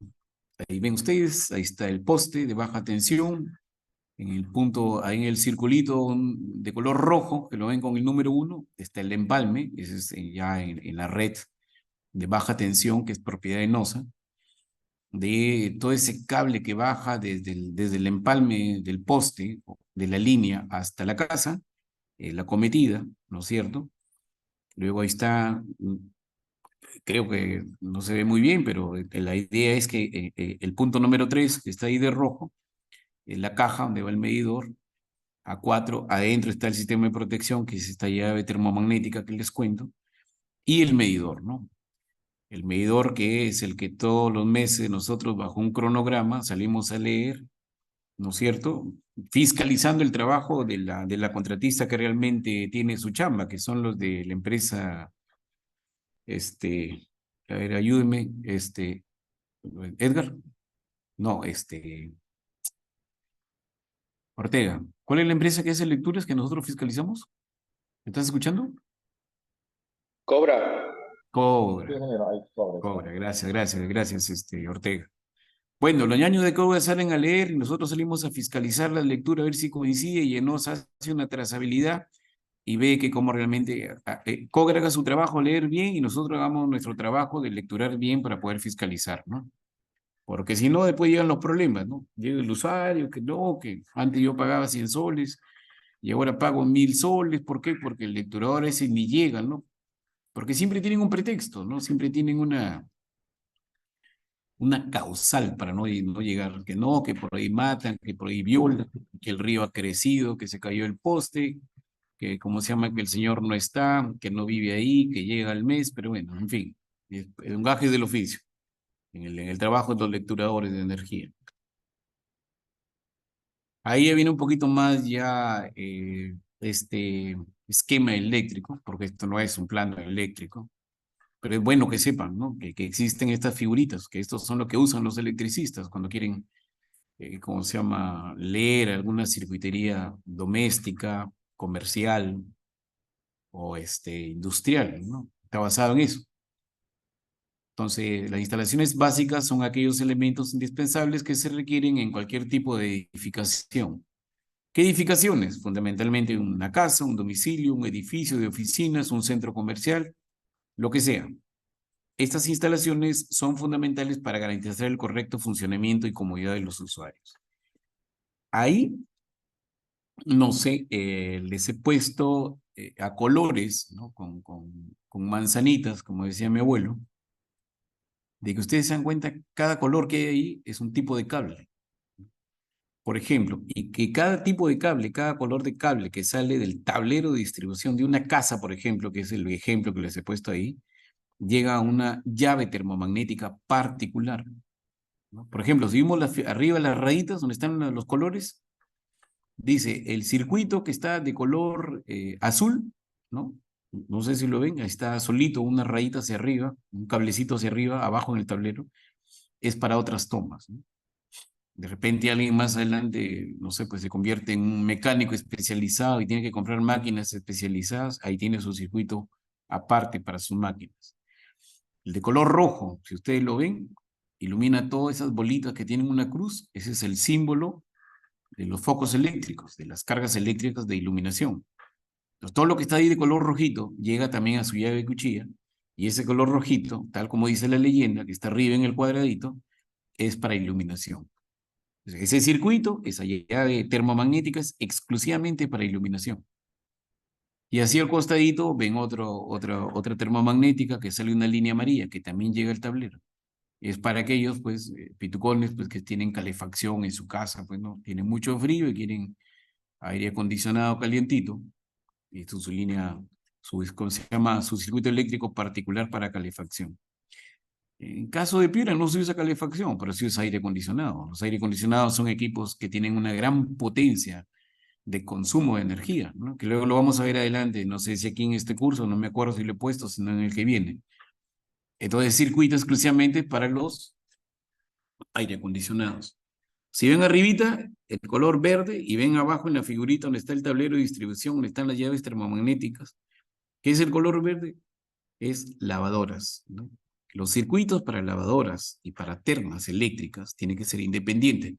Ahí ven ustedes, ahí está el poste de baja tensión, en el punto, ahí en el circulito de color rojo, que lo ven con el número 1, está el empalme, ese es ya en la red de baja tensión, que es propiedad de NOSA, de todo ese cable que baja desde el empalme del poste, de la línea hasta la casa, la cometida, ¿no es cierto? Luego ahí está, creo que no se ve muy bien, pero la idea es que el punto número 3, que está ahí de rojo, en la caja donde va el medidor, A4, adentro está el sistema de protección, que es esta llave termomagnética que les cuento, y el medidor, ¿no? El medidor que es el que todos los meses nosotros bajo un cronograma salimos a leer, ¿no es cierto? Fiscalizando el trabajo de la contratista que realmente tiene su chamba, que son los de la empresa, a ver, ayúdeme, Edgar, no, Ortega. ¿Cuál es la empresa que hace lecturas que nosotros fiscalizamos? ¿Me estás escuchando? Cobra. Sí, Cobra, ingeniero, ahí sobre. Cobra, gracias, Ortega. Bueno, los ñaños de Cobra salen a leer y nosotros salimos a fiscalizar la lectura a ver si coincide y nos hace una trazabilidad y ve que como realmente Cobra haga su trabajo, leer bien y nosotros hagamos nuestro trabajo de lecturar bien para poder fiscalizar, ¿no? Porque si no, después llegan los problemas, ¿no? Llega el usuario que no, que antes yo pagaba 100 soles y ahora pago 1000 soles. ¿Por qué? Porque el lecturador ese ni llega, ¿no? Porque siempre tienen un pretexto, ¿no? Siempre tienen una causal para no llegar, que no, que por ahí matan, que por ahí violan, que el río ha crecido, que se cayó el poste, que como se llama, que el señor no está, que no vive ahí, que llega al mes, pero bueno, en fin, es un gaje del oficio, en el trabajo de los lecturadores de energía. Ahí ya viene un poquito más ya este esquema eléctrico, porque esto no es un plano eléctrico, pero es bueno que sepan, ¿no? Que existen estas figuritas, que estos son lo que usan los electricistas cuando quieren, ¿cómo se llama?, leer alguna circuitería doméstica, comercial o industrial, ¿no? Está basado en eso. Entonces, las instalaciones básicas son aquellos elementos indispensables que se requieren en cualquier tipo de edificación. ¿Qué edificaciones? Fundamentalmente una casa, un domicilio, un edificio de oficinas, un centro comercial, lo que sea. Estas instalaciones son fundamentales para garantizar el correcto funcionamiento y comodidad de los usuarios. Ahí, no sé, les he puesto a colores, ¿no? Con manzanitas, como decía mi abuelo, de que ustedes se dan cuenta, cada color que hay ahí es un tipo de cable. por ejemplo, y que cada tipo de cable, cada color de cable que sale del tablero de distribución de una casa, por ejemplo, que es el ejemplo que les he puesto ahí, llega a una llave termomagnética particular, ¿no? Por ejemplo, si vimos arriba las rayitas donde están los colores, dice el circuito que está de color azul, ¿no? No sé si lo ven, ahí está solito, una rayita hacia arriba, un cablecito hacia arriba, abajo en el tablero, es para otras tomas, ¿no? De repente alguien más adelante, no sé, pues se convierte en un mecánico especializado y tiene que comprar máquinas especializadas, ahí tiene su circuito aparte para sus máquinas. El de color rojo, si ustedes lo ven, ilumina todas esas bolitas que tienen una cruz, ese es el símbolo de los focos eléctricos, de las cargas eléctricas de iluminación. Entonces, todo lo que está ahí de color rojito llega también a su llave de cuchilla, y ese color rojito, tal como dice la leyenda, que está arriba en el cuadradito, es para iluminación. Ese circuito, esa llave termomagnética es exclusivamente para iluminación. Y así al costadito ven otra termomagnética que sale una línea amarilla que también llega al tablero. Es para aquellos, pues, pitucones, pues, que tienen calefacción en su casa, pues, ¿no? Tienen mucho frío y quieren aire acondicionado calientito. Y esto es su línea, ¿cómo se llama? Su circuito eléctrico particular para calefacción. En caso de Piura no se usa calefacción, pero sí usa aire acondicionado. Los aire acondicionados son equipos que tienen una gran potencia de consumo de energía, ¿no? Que luego lo vamos a ver adelante, no sé si aquí en este curso, no me acuerdo si lo he puesto, sino en el que viene. Entonces, circuito exclusivamente para los aire acondicionados. Si ven arribita, el color verde, y ven abajo en la figurita donde está el tablero de distribución, donde están las llaves termomagnéticas, ¿qué es el color verde? Es lavadoras, ¿no? Los circuitos para lavadoras y para termas eléctricas tienen que ser independientes.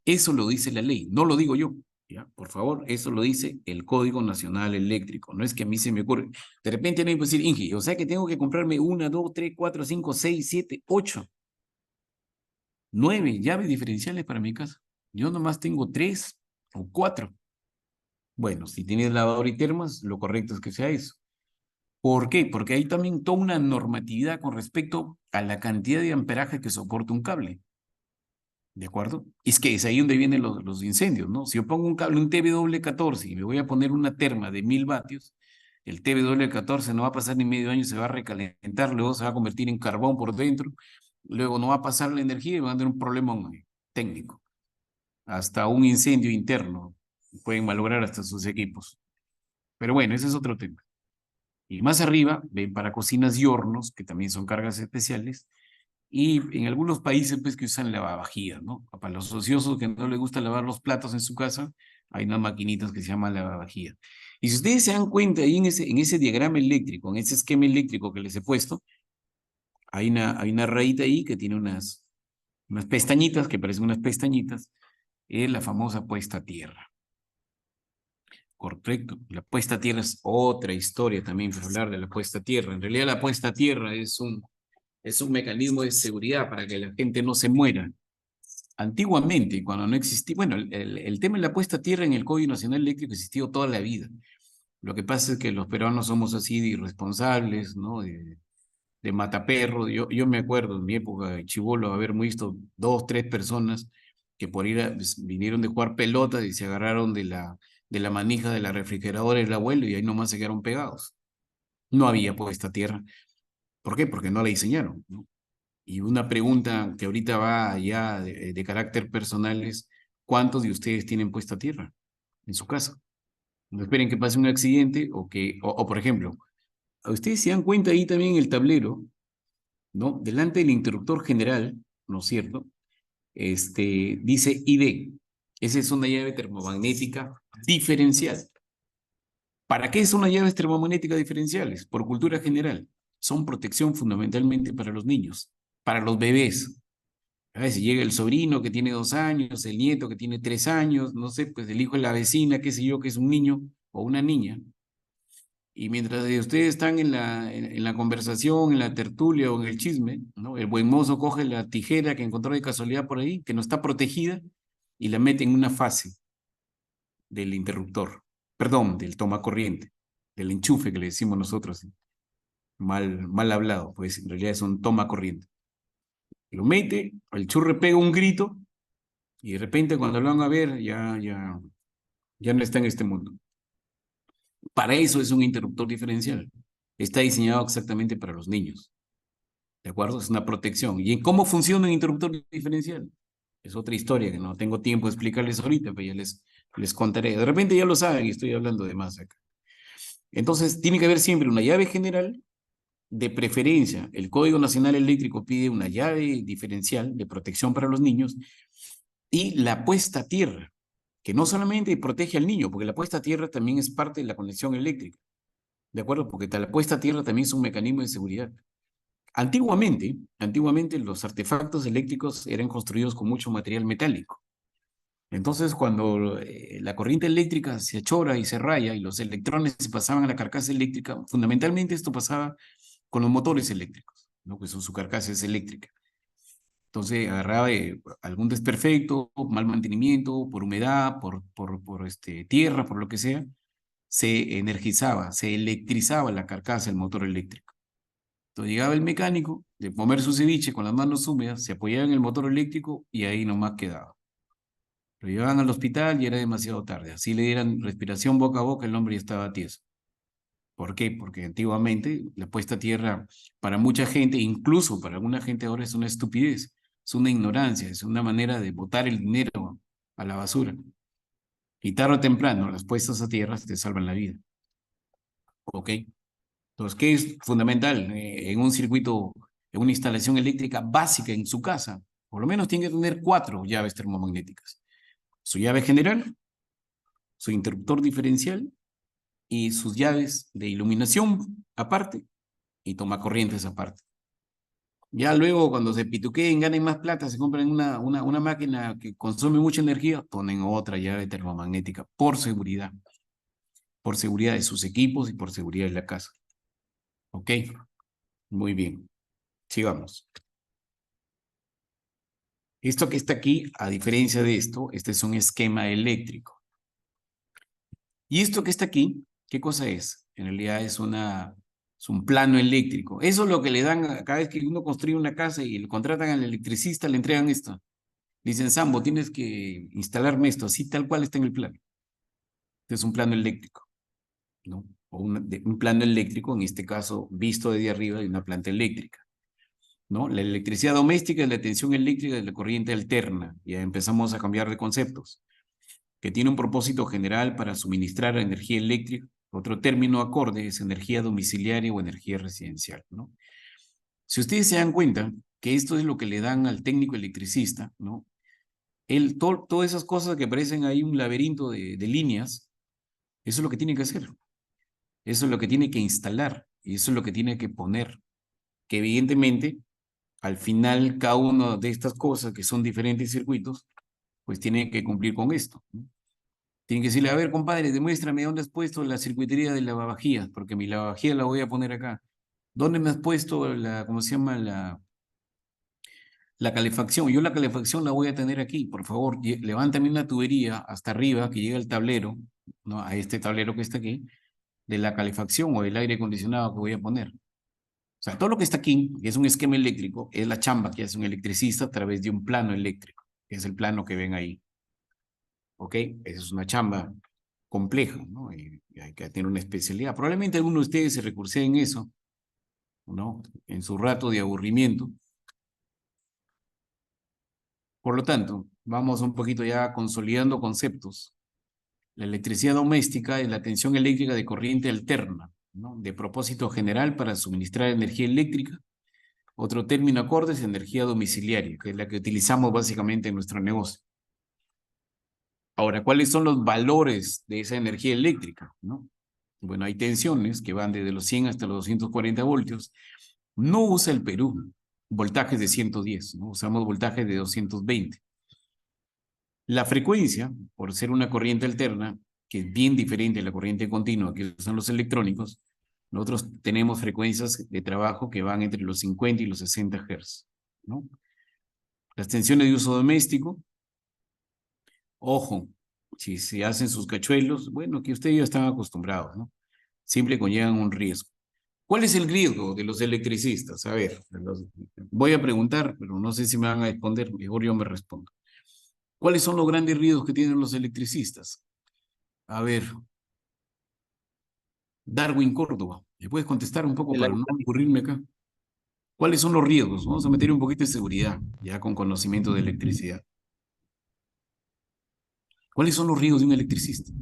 Eso lo dice la ley, no lo digo yo, ¿ya? Por favor, eso lo dice el Código Nacional Eléctrico, no es que a mí se me ocurre. De repente alguien puede decir, Inge, o sea que tengo que comprarme 1, 2, 3, 4, 5, 6, 7, 8, 9 llaves diferenciales para mi casa. Yo nomás tengo 3 o 4. Bueno, si tienes lavadora y termas, lo correcto es que sea eso. ¿Por qué? Porque hay también toda una normatividad con respecto a la cantidad de amperaje que soporta un cable. ¿De acuerdo? Es que es ahí donde vienen los incendios, ¿no? Si yo pongo un cable, un TBW14 y me voy a poner una terma de 1000 vatios, el TBW14 no va a pasar ni medio año, se va a recalentar, luego se va a convertir en carbón por dentro, luego no va a pasar la energía y va a tener un problema técnico. Hasta un incendio interno pueden malograr hasta sus equipos. Pero bueno, ese es otro tema. Y más arriba, ven para cocinas y hornos, que también son cargas especiales, y en algunos países pues que usan lavavajillas, ¿no? Para los ociosos que no les gusta lavar los platos en su casa, hay unas maquinitas que se llaman lavavajillas. Y si ustedes se dan cuenta ahí en ese diagrama eléctrico, en ese esquema eléctrico que les he puesto, hay una rayita ahí que tiene unas pestañitas, que parecen unas pestañitas, es la famosa puesta a tierra. Correcto. La puesta a tierra es otra historia también para hablar de la puesta a tierra. En realidad la puesta a tierra es un mecanismo de seguridad para que la gente no se muera. Antiguamente, cuando no existía, bueno, el tema de la puesta a tierra en el Código Nacional Eléctrico existió toda la vida. Lo que pasa es que los peruanos somos así de irresponsables, ¿no? De mataperros. Yo me acuerdo en mi época de chibolo haber visto 2, 3 personas que vinieron de jugar pelota y se agarraron de la manija de la refrigeradora del abuelo y ahí nomás se quedaron pegados. No había puesta a tierra. ¿Por qué? Porque no la diseñaron, ¿no? Y una pregunta que ahorita va ya de carácter personal es, ¿cuántos de ustedes tienen puesta a tierra en su casa? No esperen que pase un accidente o por ejemplo, a ustedes se dan cuenta ahí también en el tablero, ¿no? Delante del interruptor general, ¿no es cierto? Dice ID. Esa es una llave termomagnética diferencial. ¿Para qué son las llaves termomagnéticas diferenciales? Por cultura general. Son protección fundamentalmente para los niños, para los bebés. A veces llega el sobrino que tiene 2 años, el nieto que tiene 3 años, no sé, pues el hijo de la vecina, qué sé yo, que es un niño o una niña. Y mientras ustedes están en la conversación, en la tertulia o en el chisme, ¿no? El buen mozo coge la tijera que encontró de casualidad por ahí, que no está protegida, y la mete en una fase del interruptor, perdón, del toma corriente, del enchufe que le decimos nosotros, mal hablado, pues en realidad es un toma corriente. Lo mete, el churre pega un grito, Y de repente cuando lo van a ver, ya no está en este mundo. Para eso es un interruptor diferencial. Está diseñado exactamente para los niños. ¿De acuerdo? Es una protección. ¿Y en cómo funciona un interruptor diferencial? Es otra historia que no tengo tiempo de explicarles ahorita, pero ya les contaré. De repente ya lo saben y estoy hablando de más acá. Entonces, tiene que haber siempre una llave general, de preferencia. El Código Nacional Eléctrico pide una llave diferencial de protección para los niños y la puesta a tierra, que no solamente protege al niño, porque la puesta a tierra también es parte de la conexión eléctrica. ¿De acuerdo? Porque la puesta a tierra también es un mecanismo de seguridad. Antiguamente los artefactos eléctricos eran construidos con mucho material metálico. Entonces, cuando la corriente eléctrica se achora y se raya y los electrones se pasaban a la carcasa eléctrica, fundamentalmente esto pasaba con los motores eléctricos, ¿no? Que su carcasa es eléctrica. Entonces, agarraba algún desperfecto, mal mantenimiento, por humedad, por tierra, por lo que sea, se energizaba, se electrizaba la carcasa del motor eléctrico. Entonces llegaba el mecánico de comer su ceviche con las manos húmedas, se apoyaba en el motor eléctrico y ahí nomás quedaba. Lo llevaban al hospital y era demasiado tarde. Así le dieran respiración boca a boca, el hombre ya estaba tieso. ¿Por qué? Porque antiguamente la puesta a tierra para mucha gente, incluso para alguna gente ahora, es una estupidez, es una ignorancia, es una manera de botar el dinero a la basura. Y tarde o temprano las puestas a tierra te salvan la vida. ¿Ok? Entonces, ¿qué es fundamental en un circuito, en una instalación eléctrica básica en su casa? Por lo menos tiene que tener 4 llaves termomagnéticas. Su llave general, su interruptor diferencial y sus llaves de iluminación aparte y tomacorrientes aparte. Ya luego, cuando se pituqueen, ganen más plata, se compran una máquina que consume mucha energía, ponen otra llave termomagnética por seguridad de sus equipos y por seguridad de la casa. ¿Ok? Muy bien. Sigamos. Esto que está aquí, a diferencia de esto, este es un esquema eléctrico. Y esto que está aquí, ¿qué cosa es? En realidad es un plano eléctrico. Eso es lo que le dan cada vez que uno construye una casa y le contratan al electricista, le entregan esto. Dicen, Sambo, tienes que instalarme esto, así tal cual está en el plano. Este es un plano eléctrico, ¿no? O un plano eléctrico, en este caso, visto desde arriba de una planta eléctrica, ¿no? La electricidad doméstica es la tensión eléctrica de la corriente alterna. Ya empezamos a cambiar de conceptos. Que tiene un propósito general para suministrar energía eléctrica. Otro término acorde es energía domiciliaria o energía residencial, ¿no? Si ustedes se dan cuenta que esto es lo que le dan al técnico electricista, ¿no? Todas esas cosas que parecen ahí un laberinto de líneas, eso es lo que tiene que hacer. Eso es lo que tiene que instalar y eso es lo que tiene que poner. Que evidentemente, al final, cada una de estas cosas que son diferentes circuitos, pues tiene que cumplir con esto, ¿no? Tienen que decirle, a ver, compadre, demuéstrame dónde has puesto la circuitería de lavavajillas, porque mi lavavajillas la voy a poner acá. ¿Dónde me has puesto ¿cómo se llama? La calefacción. Yo la calefacción la voy a tener aquí. Por favor, levántame una tubería hasta arriba que llegue al tablero, ¿no? A este tablero que está aquí, de la calefacción o del aire acondicionado que voy a poner. O sea, todo lo que está aquí, que es un esquema eléctrico, es la chamba que hace un electricista a través de un plano eléctrico, que es el plano que ven ahí. ¿Ok? Esa es una chamba compleja, ¿no? Y hay que tener una especialidad. Probablemente alguno de ustedes se recurse en eso, ¿no? En su rato de aburrimiento. Por lo tanto, vamos un poquito ya consolidando conceptos. La electricidad doméstica es la tensión eléctrica de corriente alterna, ¿no? De propósito general para suministrar energía eléctrica. Otro término acorde es energía domiciliaria, que es la que utilizamos básicamente en nuestro negocio. Ahora, ¿cuáles son los valores de esa energía eléctrica, ¿no? Bueno, hay tensiones que van desde los 100 hasta los 240 voltios. No usa el Perú voltajes de 110, ¿no? Usamos voltajes de 220. La frecuencia, por ser una corriente alterna, que es bien diferente a la corriente continua que usan los electrónicos, nosotros tenemos frecuencias de trabajo que van entre los 50 y los 60 Hz, ¿no? Las tensiones de uso doméstico, ojo, si se hacen sus cachuelos, bueno, que ustedes ya están acostumbrados, ¿no? Siempre conllevan un riesgo. ¿Cuál es el riesgo de los electricistas? A ver, voy a preguntar, pero no sé si me van a responder, mejor yo me respondo. ¿Cuáles son los grandes riesgos que tienen los electricistas? A ver, Darwin Córdoba, ¿me puedes contestar un poco para no aburrirme acá? ¿Cuáles son los riesgos? Vamos a meter un poquito de seguridad, ya con conocimiento de electricidad. ¿Cuáles son los riesgos de un electricista?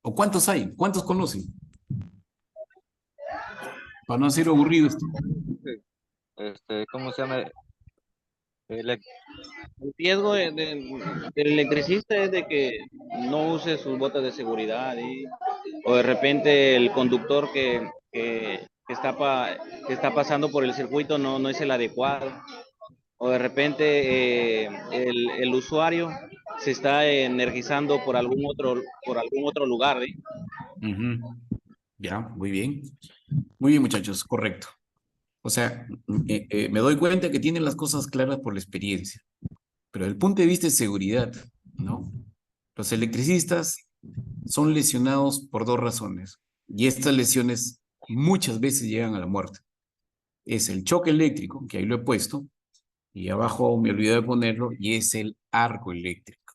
¿O cuántos hay? ¿Cuántos conocen? Para no hacer aburrido esto. ¿Cómo se llama? El riesgo del electricista es de que no use sus botas de seguridad o de repente el conductor que está pasando por el circuito no es el adecuado, o de repente el usuario se está energizando por algún otro lugar, ¿eh? Ya, muy bien. Muy bien, muchachos, correcto. O sea, me doy cuenta que tienen las cosas claras por la experiencia, pero desde el punto de vista de seguridad, ¿no? Los electricistas son lesionados por dos razones, y estas lesiones muchas veces llegan a la muerte. Es el choque eléctrico, que ahí lo he puesto, y abajo me olvidé de ponerlo, y es el arco eléctrico.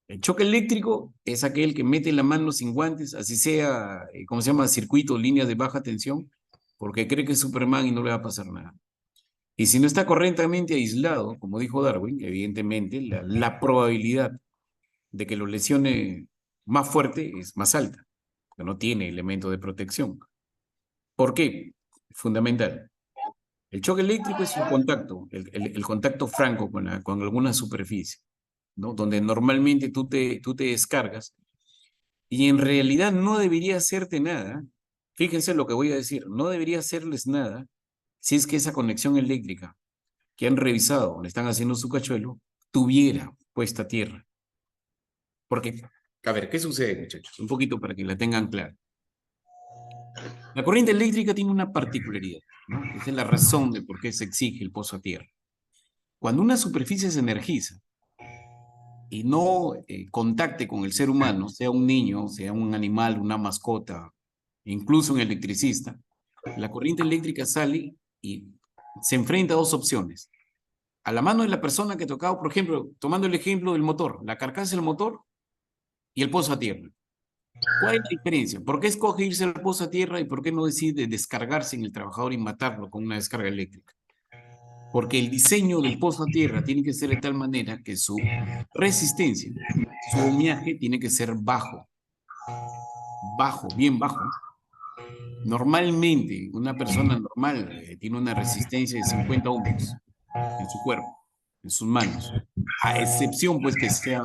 El choque eléctrico es aquel que mete la mano sin guantes, así sea, ¿cómo se llama? Circuito, líneas de baja tensión, porque cree que es Superman y no le va a pasar nada. Y si no está correctamente aislado, como dijo Darwin, evidentemente la probabilidad de que lo lesione más fuerte es más alta, porque no tiene elemento de protección. ¿Por qué? Fundamental. El choque eléctrico es un contacto, el contacto franco con alguna superficie, ¿no? Donde normalmente tú te descargas y en realidad no debería hacerte nada. Fíjense lo que voy a decir, no debería hacerles nada si es que esa conexión eléctrica que han revisado, donde están haciendo su cachuelo, tuviera puesta a tierra. Porque, a ver, ¿qué sucede, muchachos? Un poquito para que la tengan clara. La corriente eléctrica tiene una particularidad, ¿no? Esa es la razón de por qué se exige el pozo a tierra. Cuando una superficie se energiza y no contacte con el ser humano, sea un niño, sea un animal, una mascota, incluso un electricista, la corriente eléctrica sale y se enfrenta a dos opciones. A la mano de la persona que tocaba, por ejemplo, tomando el ejemplo del motor, la carcasa del motor y el pozo a tierra. ¿Cuál es la diferencia? ¿Por qué escoge irse al pozo a tierra y por qué no decide descargarse en el trabajador y matarlo con una descarga eléctrica? Porque el diseño del pozo a tierra tiene que ser de tal manera que su resistencia, su ohmiaje tiene que ser bajo, bien bajo. Normalmente, una persona normal tiene una resistencia de 50 ohmios en su cuerpo, en sus manos. A excepción, pues, que sea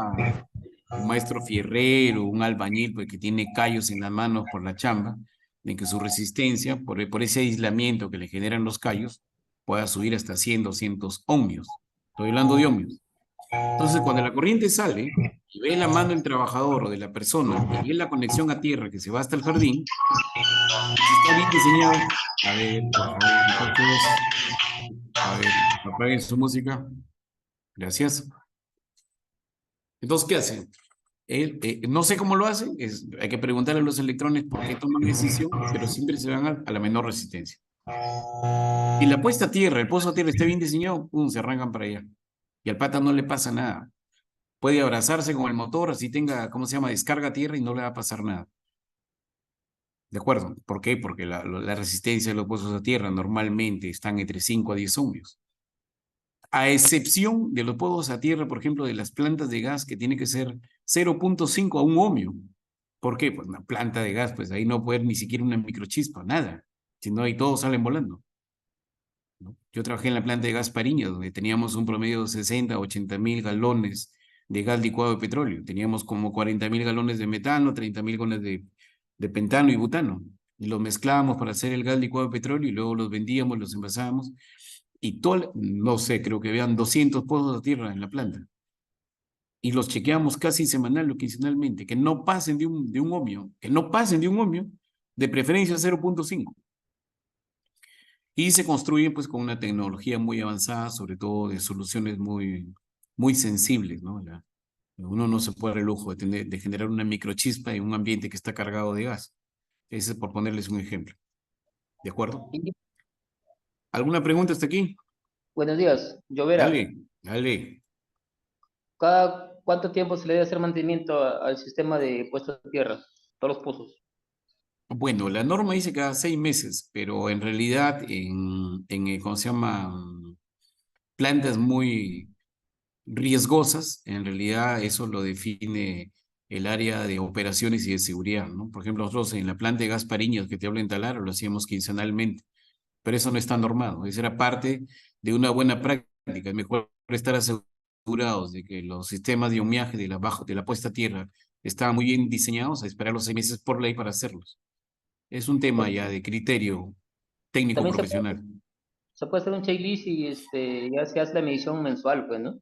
un maestro fierrero, un albañil, pues, que tiene callos en las manos por la chamba, de que su resistencia, por ese aislamiento que le generan los callos, pueda subir hasta 100, 200 ohmios. Estoy hablando de ohmios. Entonces, cuando la corriente sale y ve la mano del trabajador o de la persona y ve la conexión a tierra que se va hasta el jardín, si está bien diseñado. A ver, por favor, muchachos. A ver, apaguen su música. Gracias. Entonces, ¿qué hacen? No sé cómo lo hacen, hay que preguntarle a los electrones por qué toman decisión, pero siempre se van a la menor resistencia. Y la puesta a tierra, el pozo a tierra está bien diseñado, ¡pum!, se arrancan para allá. Y al pata no le pasa nada. Puede abrazarse con el motor, así tenga, ¿cómo se llama?, descarga a tierra y no le va a pasar nada. ¿De acuerdo? ¿Por qué? Porque la resistencia de los pozos a tierra normalmente están entre 5 a 10 ohmios. A excepción de los pozos a tierra, por ejemplo, de las plantas de gas, que tiene que ser 0.5 a 1 ohmio. ¿Por qué? Pues una planta de gas, pues ahí no puede haber ni siquiera una microchispa, nada. Si no, ahí todos salen volando, ¿no? Yo trabajé en la planta de gas Pariña, donde teníamos un promedio de 60, 80.000 galones de gas licuado de petróleo. Teníamos como 40.000 galones de metano, 30.000 galones de pentano y butano. Y los mezclábamos para hacer el gas licuado de petróleo y luego los vendíamos, los envasábamos. Y todo, no sé, creo que habían 200 pozos de tierra en la planta. Y los chequeamos casi semanal o quincenalmente, que no pasen de un ohmio, que no pasen de un ohmio, de preferencia 0.5. Y se construyen pues con una tecnología muy avanzada, sobre todo de soluciones muy sensibles, ¿no? Uno no se puede dar el lujo de generar una microchispa en un ambiente que está cargado de gas. Ese es por ponerles un ejemplo. ¿De acuerdo? ¿Alguna pregunta hasta aquí? Buenos días, Llovera. Dale, dale. Cada cuánto tiempo se le debe hacer mantenimiento al sistema de puesto de tierra, todos los pozos? Bueno, la norma dice cada 6 meses, pero en realidad ¿cómo se llama? Plantas muy riesgosas, en realidad eso lo define el área de operaciones y de seguridad, ¿no? Por ejemplo, nosotros en la planta de Gaspariños que te hablo en Talara lo hacíamos quincenalmente, pero eso no está normado, eso era parte de una buena práctica. Es mejor estar asegurados de que los sistemas de humeaje de la puesta a tierra estaban muy bien diseñados, a esperar los 6 meses por ley para hacerlos. Es un tema ya de criterio técnico También profesional. se puede hacer un checklist y ya se hace la medición mensual, pues, ¿no?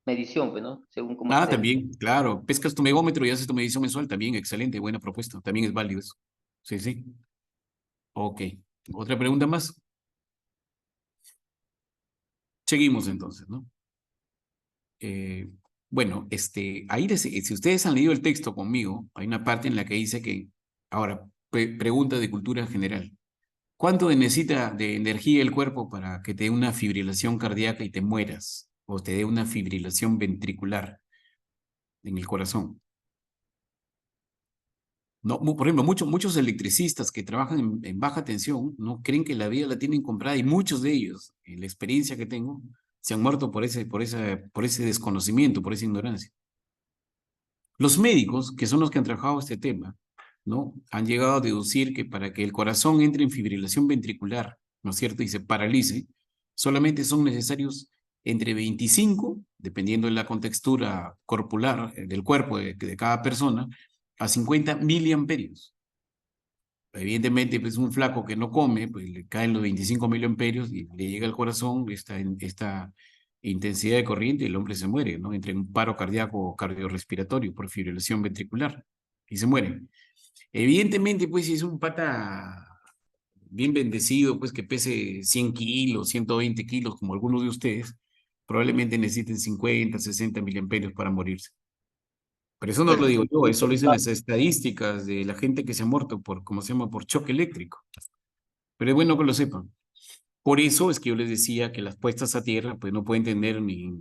Medición, pues, ¿no? Según cómo Ah, esté. también, claro. Pescas tu megómetro y haces tu medición mensual. También, excelente, buena propuesta. También es válido eso. Sí, sí. Ok. ¿Otra pregunta más? Seguimos entonces, ¿no? Bueno, si ustedes han leído el texto conmigo, hay una parte en la que dice que, ahora, pregunta de cultura general. ¿Cuánto necesita de energía el cuerpo para que te dé una fibrilación cardíaca y te mueras? O te dé una fibrilación ventricular en el corazón. No, por ejemplo, muchos electricistas que trabajan en baja tensión no creen que la vida la tienen comprada y muchos de ellos, en la experiencia que tengo, se han muerto por ese desconocimiento, por esa ignorancia. Los médicos, que son los que han trabajado este tema, ¿no? Han llegado a deducir que para que el corazón entre en fibrilación ventricular, ¿no es cierto? Y se paralice, solamente son necesarios entre 25, dependiendo de la contextura corporal del cuerpo de cada persona, a 50 miliamperios. Evidentemente, pues un flaco que no come, pues le caen los 25 miliamperios y le llega al corazón esta intensidad de corriente y el hombre se muere, ¿no? Entre un paro cardíaco o cardiorrespiratorio por fibrilación ventricular y se muere. Evidentemente, pues si es un pata bien bendecido, pues que pese 100 kilos, 120 kilos, como algunos de ustedes, probablemente necesiten 50, 60 miliamperios para morirse. Pero eso no lo digo yo, eso lo dicen las estadísticas de la gente que se ha muerto por, ¿cómo se llama?, por choque eléctrico. Pero es bueno que lo sepan. Por eso es que yo les decía que las puestas a tierra, pues no pueden tener ni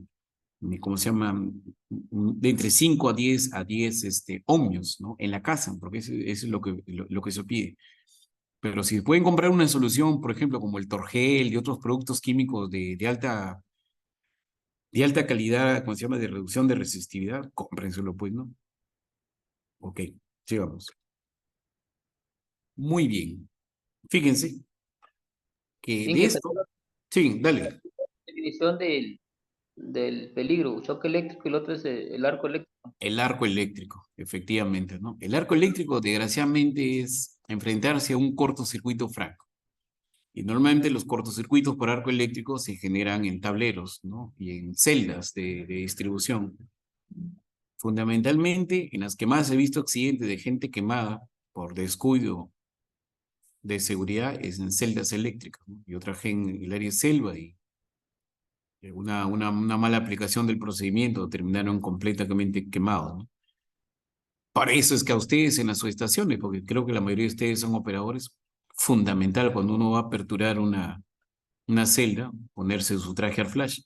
¿cómo se llama?, de entre 5 a 10 ohmios, ¿no? En la casa, porque eso es lo que se pide. Pero si pueden comprar una solución, por ejemplo, como el Torgel y otros productos químicos de alta calidad, ¿cómo se llama?, de reducción de resistividad, cómprenselo, pues, ¿no? Ok, sigamos. Muy bien. Fíjense que de Inge, esto... Sí, dale. definición del peligro, choque eléctrico y el otro es el arco eléctrico. El arco eléctrico, efectivamente, ¿no? El arco eléctrico, desgraciadamente, es enfrentarse a un cortocircuito franco. Y normalmente los cortocircuitos por arco eléctrico se generan en tableros, ¿no? Y en celdas de distribución. Fundamentalmente, en las que más he visto accidentes de gente quemada por descuido de seguridad es en celdas eléctricas, ¿no? Yo trabajé en el área de selva y una mala aplicación del procedimiento terminaron completamente quemados, ¿no? Para eso es que a ustedes en las subestaciones, porque creo que la mayoría de ustedes son operadores, fundamental cuando uno va a aperturar una celda, ponerse su traje al flash,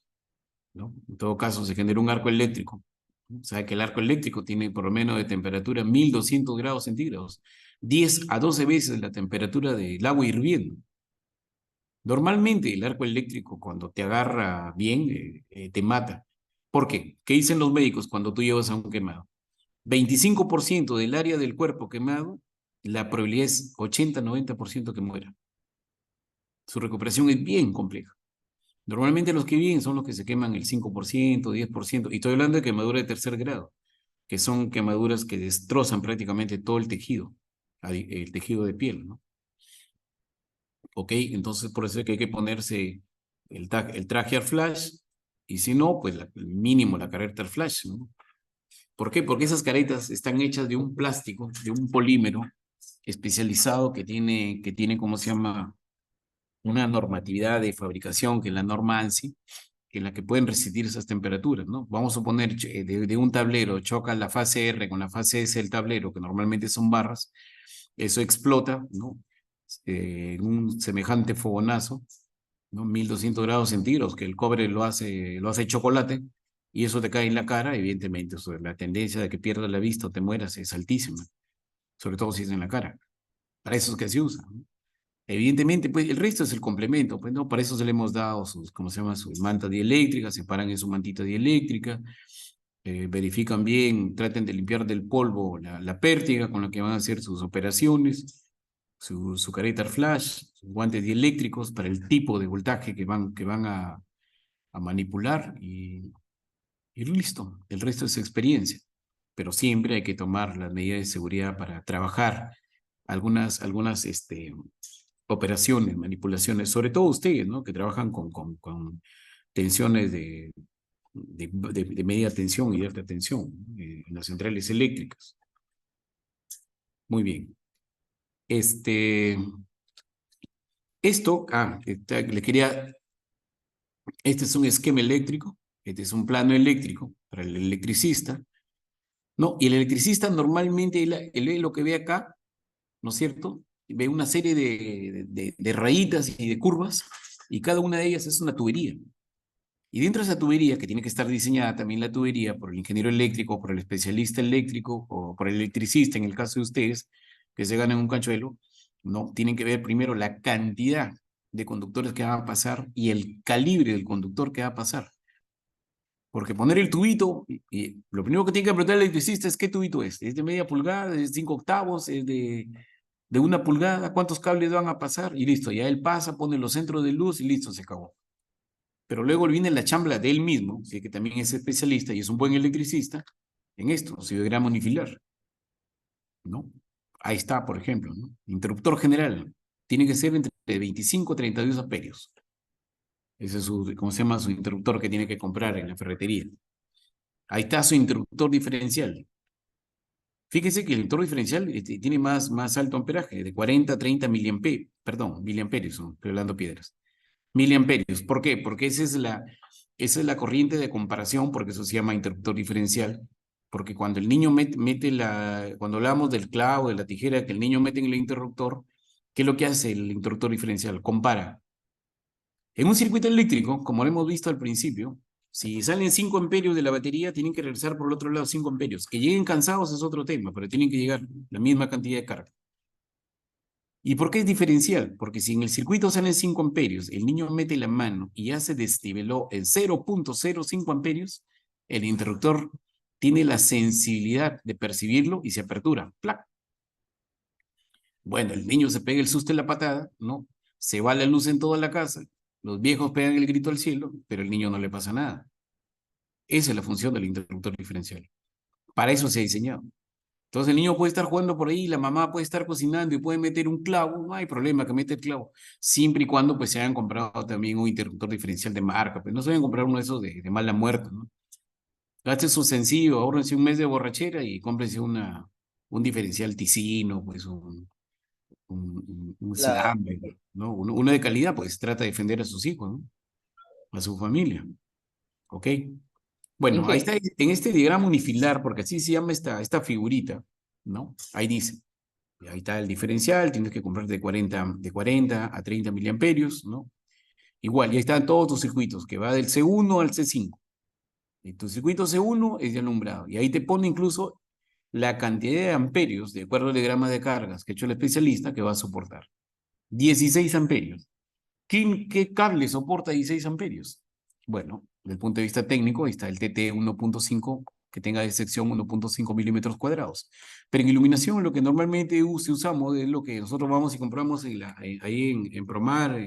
¿no? En todo caso, se genera un arco eléctrico. Sabe que el arco eléctrico tiene por lo menos de temperatura 1200 grados centígrados, 10 a 12 veces la temperatura del agua hirviendo. Normalmente el arco eléctrico cuando te agarra bien te mata. ¿Por qué? ¿Qué dicen los médicos cuando tú llevas a un quemado? 25% del área del cuerpo quemado, la probabilidad es 80-90% que muera. Su recuperación es bien compleja. Normalmente los que viven son los que se queman el 5%, 10%, y estoy hablando de quemadura de tercer grado, que son quemaduras que destrozan prácticamente todo el tejido de piel, ¿no? Ok, entonces por eso es que hay que ponerse el traje al flash, y si no, pues el mínimo la careta al flash, ¿no? ¿Por qué? Porque esas caretas están hechas de un plástico, de un polímero especializado que tiene, ¿cómo se llama?, una normatividad de fabricación, que es la norma ANSI, en la que pueden resistir esas temperaturas, ¿no? Vamos a suponer de un tablero choca la fase R con la fase S del tablero, que normalmente son barras, eso explota, ¿no? En un semejante fogonazo, ¿no? 1200 grados centígrados, que el cobre lo hace chocolate, y eso te cae en la cara, evidentemente, la tendencia de que pierdas la vista o te mueras es altísima, sobre todo si es en la cara. Para eso es que se usa, ¿no? Evidentemente, pues el resto es el complemento, pues no, para eso se le hemos dado sus, ¿cómo se llama? Sus mantas dieléctricas, se paran en su mantita dieléctrica, verifican bien, traten de limpiar del polvo la pértiga con la que van a hacer sus operaciones, su careta flash, sus guantes dieléctricos para el tipo de voltaje que van a manipular y listo, el resto es experiencia, pero siempre hay que tomar las medidas de seguridad para trabajar algunas operaciones, manipulaciones, sobre todo ustedes, ¿no? Que trabajan con tensiones de media tensión y de alta tensión en las centrales eléctricas. Muy bien. Este es un esquema eléctrico, este es un plano eléctrico para el electricista, ¿no? Y el electricista normalmente, él lo que ve acá, ¿no es cierto? Ve una serie de rayitas y de curvas, y cada una de ellas es una tubería. Y dentro de esa tubería, que tiene que estar diseñada también la tubería por el ingeniero eléctrico, por el especialista eléctrico, o por el electricista, en el caso de ustedes, que se ganan un cachuelo, ¿no? Tienen que ver primero la cantidad de conductores que van a pasar y el calibre del conductor que va a pasar. Porque poner el tubito, y lo primero que tiene que preguntar el electricista es qué tubito es. ¿Es de media pulgada? ¿Es de 5 octavos? ¿Es de 1 pulgada? ¿Cuántos cables van a pasar? Y listo, ya él pasa, pone los centros de luz y listo, se acabó. Pero luego viene la chambla de él mismo, ¿sí? Que también es especialista y es un buen electricista, en esto, cibergramo unifilar, ¿no? Ahí está, por ejemplo, ¿no? Interruptor general, tiene que ser entre 25 y 32 amperios. Ese es su, ¿cómo se llama? Su interruptor que tiene que comprar en la ferretería. Ahí está su interruptor diferencial. Fíjese que el interruptor diferencial tiene más alto amperaje, de 40 a 30 miliamperios, perdón, miliamperios, ¿no? Estoy hablando piedras. Miliamperios. ¿Por qué? Porque esa es la corriente de comparación, porque eso se llama interruptor diferencial. Porque cuando el niño cuando hablamos del clavo, de la tijera que el niño mete en el interruptor, ¿qué es lo que hace el interruptor diferencial? Compara. En un circuito eléctrico, como lo hemos visto al principio, si salen 5 amperios de la batería, tienen que regresar por el otro lado 5 amperios. Que lleguen cansados es otro tema, pero tienen que llegar la misma cantidad de carga. ¿Y por qué es diferencial? Porque si en el circuito salen 5 amperios, el niño mete la mano y ya se desniveló en 0.05 amperios, el interruptor tiene la sensibilidad de percibirlo y se apertura. ¡Plac! Bueno, el niño se pega el susto en la patada, ¿no? Se va la luz en toda la casa, los viejos pegan el grito al cielo, pero al niño no le pasa nada. Esa es la función del interruptor diferencial. Para eso se ha diseñado. Entonces el niño puede estar jugando por ahí, la mamá puede estar cocinando y puede meter un clavo, no hay problema que mete el clavo, siempre y cuando pues se hayan comprado también un interruptor diferencial de marca, pues no se vayan a comprar uno de esos de mala muerte, ¿no? Gasten su sencillo, ahorrense un mes de borrachera y cómprense un diferencial Ticino, pues un Slam, ¿no? Uno de calidad, pues trata de defender a sus hijos, ¿no? A su familia, ¿ok? Bueno, ahí está, en este diagrama unifilar, porque así se llama esta figurita, ¿no? Ahí dice, ahí está el diferencial, tienes que comprar de 40 a 30 miliamperios, ¿no? Igual, ya están todos tus circuitos, que va del C1 al C5. Y tu circuito C1 es de alumbrado, y ahí te pone incluso la cantidad de amperios, de acuerdo al diagrama de cargas que ha hecho el especialista, que va a soportar. 16 amperios. ¿Qué cable soporta 16 amperios? Bueno, desde el punto de vista técnico, ahí está el TT 1.5 que tenga de sección 1.5 milímetros cuadrados. Pero en iluminación lo que normalmente usamos es lo que nosotros vamos y compramos ahí en Promar,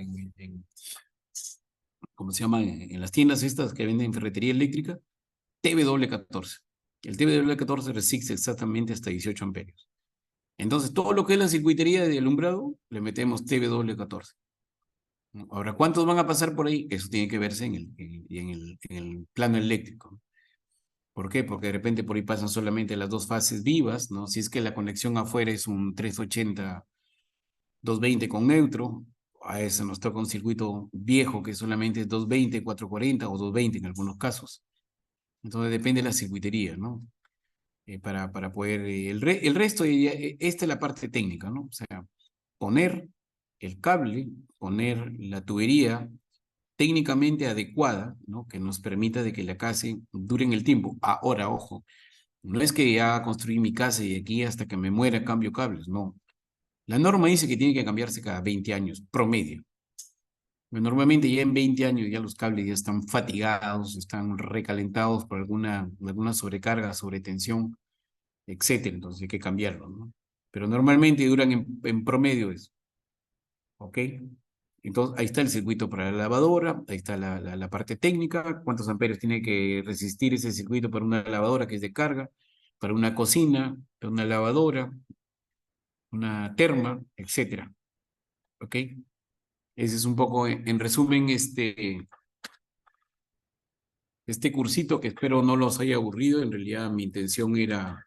¿cómo se llama? En las tiendas estas que venden ferretería eléctrica, TW14. El TW14 resiste exactamente hasta 18 amperios. Entonces, todo lo que es la circuitería de alumbrado, le metemos TW14. Ahora, ¿cuántos van a pasar por ahí? Eso tiene que verse en el plano eléctrico. ¿Por qué? Porque de repente por ahí pasan solamente las dos fases vivas, ¿no? Si es que la conexión afuera es un 380, 220 con neutro, a eso nos toca un circuito viejo que solamente es 220, 440 o 220 en algunos casos. Entonces depende de la circuitería, ¿no? Para poder... el resto, esta es la parte técnica, ¿no? O sea, poner el cable, poner la tubería, técnicamente adecuada, ¿no? Que nos permita de que la casa dure en el tiempo. Ahora, ojo, no es que ya construí mi casa y aquí hasta que me muera cambio cables, no. La norma dice que tiene que cambiarse cada 20 años, promedio. Normalmente ya en 20 años ya los cables ya están fatigados, están recalentados por alguna sobrecarga, sobretensión, etcétera. Entonces hay que cambiarlo, ¿no? Pero normalmente duran en promedio eso. ¿Ok? Entonces ahí está el circuito para la lavadora, ahí está la parte técnica, cuántos amperios tiene que resistir ese circuito para una lavadora que es de carga, para una cocina, para una lavadora, una terma, etcétera. ¿Ok? Ese es un poco, en resumen, este cursito que espero no los haya aburrido. En realidad mi intención era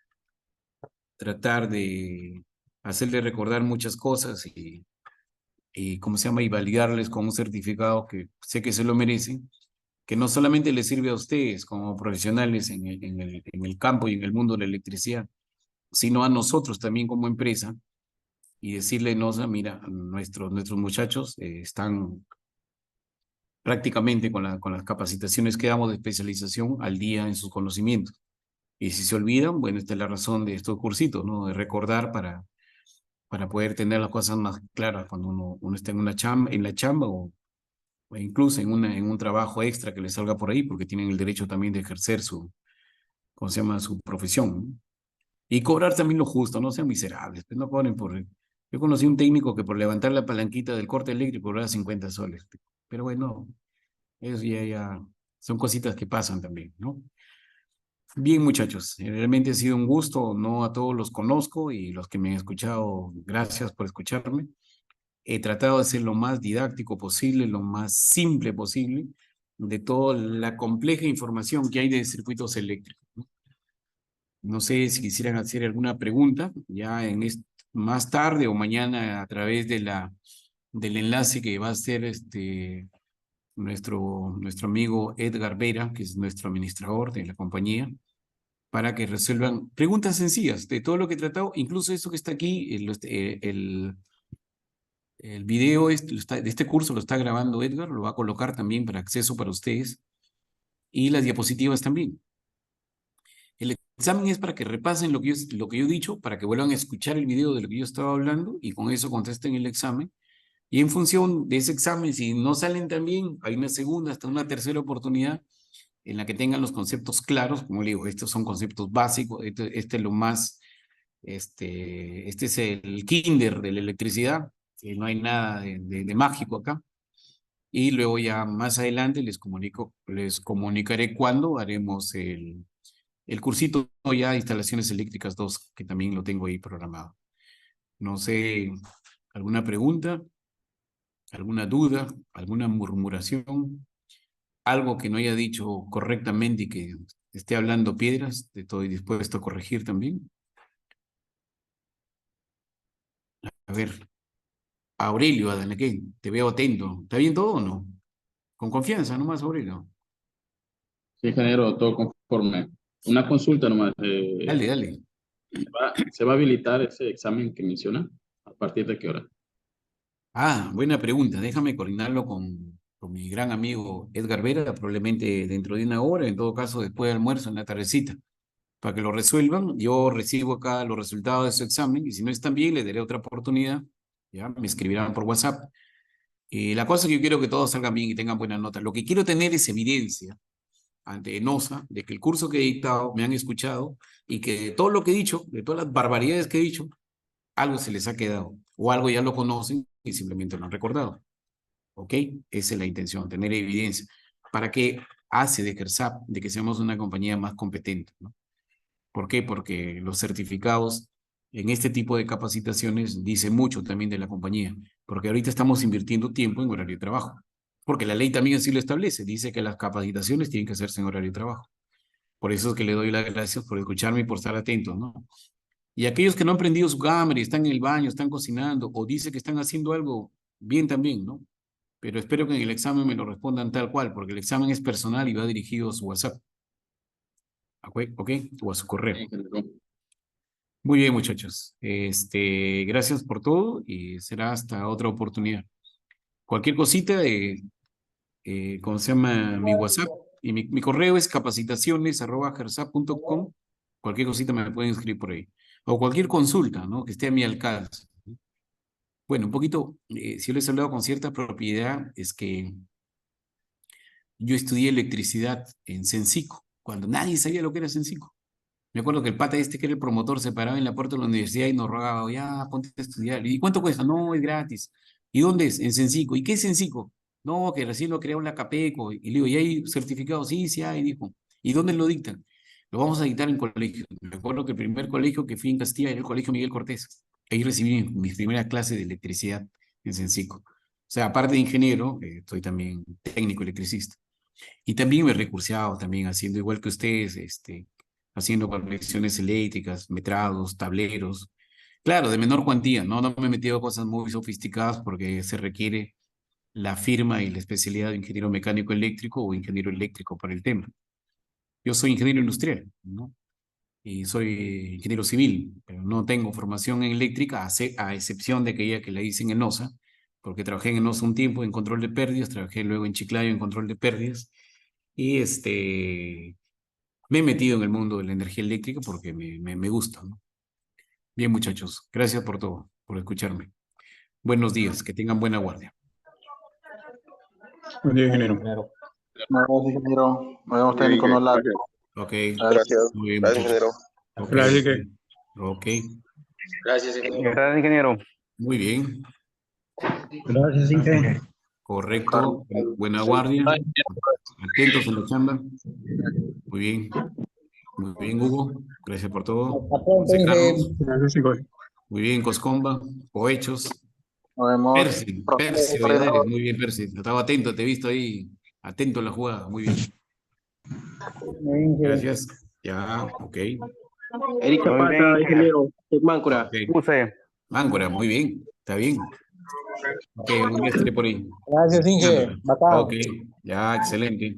tratar de hacerles recordar muchas cosas y ¿cómo se llama? Y validarles con un certificado que sé que se lo merecen, que no solamente les sirve a ustedes como profesionales en el campo y en el mundo de la electricidad, sino a nosotros también como empresa, y decirle, no, mira, nuestros muchachos están prácticamente con las capacitaciones que damos de especialización al día en sus conocimientos. Y si se olvidan, bueno, esta es la razón de estos cursitos, ¿no? De recordar para poder tener las cosas más claras cuando uno está en la chamba o incluso en un trabajo extra que les salga por ahí, porque tienen el derecho también de ejercer ¿cómo se llama? Su profesión, ¿no? Y cobrar también lo justo, no sean miserables, pues no cobren por... Yo conocí un técnico que por levantar la palanquita del corte eléctrico cobraba 50 soles, pero bueno, eso ya son cositas que pasan también, ¿no? Bien, muchachos, realmente ha sido un gusto, no a todos los conozco y los que me han escuchado, gracias por escucharme. He tratado de ser lo más didáctico posible, lo más simple posible, de toda la compleja información que hay de circuitos eléctricos, ¿no? No sé si quisieran hacer alguna pregunta, ya más tarde o mañana a través del enlace que va a hacer nuestro amigo Edgar Vera, que es nuestro administrador de la compañía, para que resuelvan preguntas sencillas de todo lo que he tratado, incluso eso que está aquí, el video de este curso lo está grabando Edgar, lo va a colocar también para acceso para ustedes, y las diapositivas también. El examen es para que repasen lo que yo he dicho, para que vuelvan a escuchar el video de lo que yo estaba hablando, y con eso contesten el examen. Y en función de ese examen, si no salen tan bien, hay una segunda, hasta una tercera oportunidad, en la que tengan los conceptos claros. Como le digo, estos son conceptos básicos, este es lo más, este es el kinder de la electricidad, que no hay nada de mágico acá. Y luego ya más adelante les comunicaré cuándo haremos el cursito ya de instalaciones eléctricas 2, que también lo tengo ahí programado. No sé, ¿alguna pregunta? ¿Alguna duda? ¿Alguna murmuración? Algo que no haya dicho correctamente y que esté hablando piedras, estoy dispuesto a corregir también. A ver, Aurelio Adanaquén, te veo atento. ¿Está bien todo o no? Con confianza nomás, Aurelio. Sí, ingeniero, todo conforme. Una consulta nomás. Dale, dale. ¿Se va a habilitar ese examen que menciona? ¿A partir de qué hora? Ah, buena pregunta. Déjame coordinarlo con mi gran amigo Edgar Vera, probablemente dentro de una hora, en todo caso después del almuerzo, en la tardecita, para que lo resuelvan. Yo recibo acá los resultados de su examen y si no están bien, le daré otra oportunidad. Ya, me escribirán por WhatsApp. La cosa es que yo quiero que todos salgan bien y tengan buenas notas. Lo que quiero tener es evidencia ante NOSA de que el curso que he dictado me han escuchado y que de todo lo que he dicho, de todas las barbaridades que he dicho, algo se les ha quedado o algo ya lo conocen y simplemente lo han recordado. ¿Ok? Esa es la intención, tener evidencia. ¿Para qué hace de Gersap de que seamos una compañía más competente, ¿no? ¿Por qué? Porque los certificados en este tipo de capacitaciones dicen mucho también de la compañía, porque ahorita estamos invirtiendo tiempo en horario de trabajo, porque la ley también así lo establece, dice que las capacitaciones tienen que hacerse en horario de trabajo. Por eso es que le doy las gracias por escucharme y por estar atentos, ¿no? Y aquellos que no han prendido su cámara y están en el baño, están cocinando o dicen que están haciendo algo, bien también, ¿no? Pero espero que en el examen me lo respondan tal cual, porque el examen es personal y va dirigido a su WhatsApp. ¿Ok? O a su correo. Sí, ingeniero. Muy bien, muchachos. Gracias por todo y será hasta otra oportunidad. Cualquier cosita, ¿cómo se llama? Mi WhatsApp. Y mi correo es capacitaciones@gersap.com. Cualquier cosita me pueden escribir por ahí. O cualquier consulta, ¿no? Que esté a mi alcance. Bueno, un poquito, si yo les he hablado con cierta propiedad, es que yo estudié electricidad en Sensico, cuando nadie sabía lo que era Sensico. Me acuerdo que el pata este que era el promotor se paraba en la puerta de la universidad y nos rogaba, ya, ponte a estudiar. ¿Y cuánto cuesta? No, es gratis. ¿Y dónde es? En Sensico. ¿Y qué es Sensico? No, que recién lo creó la Capeco. Y le digo, ¿y hay certificado? Sí, sí hay, dijo. ¿Y dónde lo dictan? Lo vamos a dictar en colegio. Me acuerdo que el primer colegio que fui en Castilla era el Colegio Miguel Cortés. Ahí recibí mi primera clase de electricidad en Sensico. O sea, aparte de ingeniero, soy también técnico electricista. Y también me he recurseado, también haciendo igual que ustedes, haciendo conexiones eléctricas, metrados, tableros. Claro, de menor cuantía, ¿no? No me he metido a cosas muy sofisticadas porque se requiere la firma y la especialidad de ingeniero mecánico eléctrico o ingeniero eléctrico para el tema. Yo soy ingeniero industrial, ¿no? Y soy ingeniero civil, pero no tengo formación en eléctrica, a excepción de aquella que la hice en ENOSA, porque trabajé en ENOSA un tiempo en control de pérdidas, trabajé luego en Chiclayo en control de pérdidas, y me he metido en el mundo de la energía eléctrica porque me gusta, ¿no? Bien, muchachos, gracias por todo, por escucharme. Buenos días, que tengan buena guardia. Buen día, ingeniero. Nos vemos, ingeniero. Nos vemos, técnico, no la. Ok, Gracias. muy bien, Gracias, muchachos. ingeniero. Ok, Gracias, que. ok, Gracias, ingeniero. Gracias, ingeniero. muy bien, Gracias, Inge. correcto, buena guardia, atentos en la chamba. Muy bien, Hugo, gracias por todo. José Carlos, Gracias, Inge. muy bien, Coscomba, Cohechos, Nos vemos. Percy Valladares, muy bien, Percy, estaba atento, te he visto ahí, atento a la jugada, muy bien. Gracias, ya, ok. Erika Muy bien, Pata, ingeniero. Máncora. Ok. Puse. Máncora, muy bien, está bien. Ok, algún día estaré por ahí. Gracias, Inge. Bacán. Ok, ya, excelente.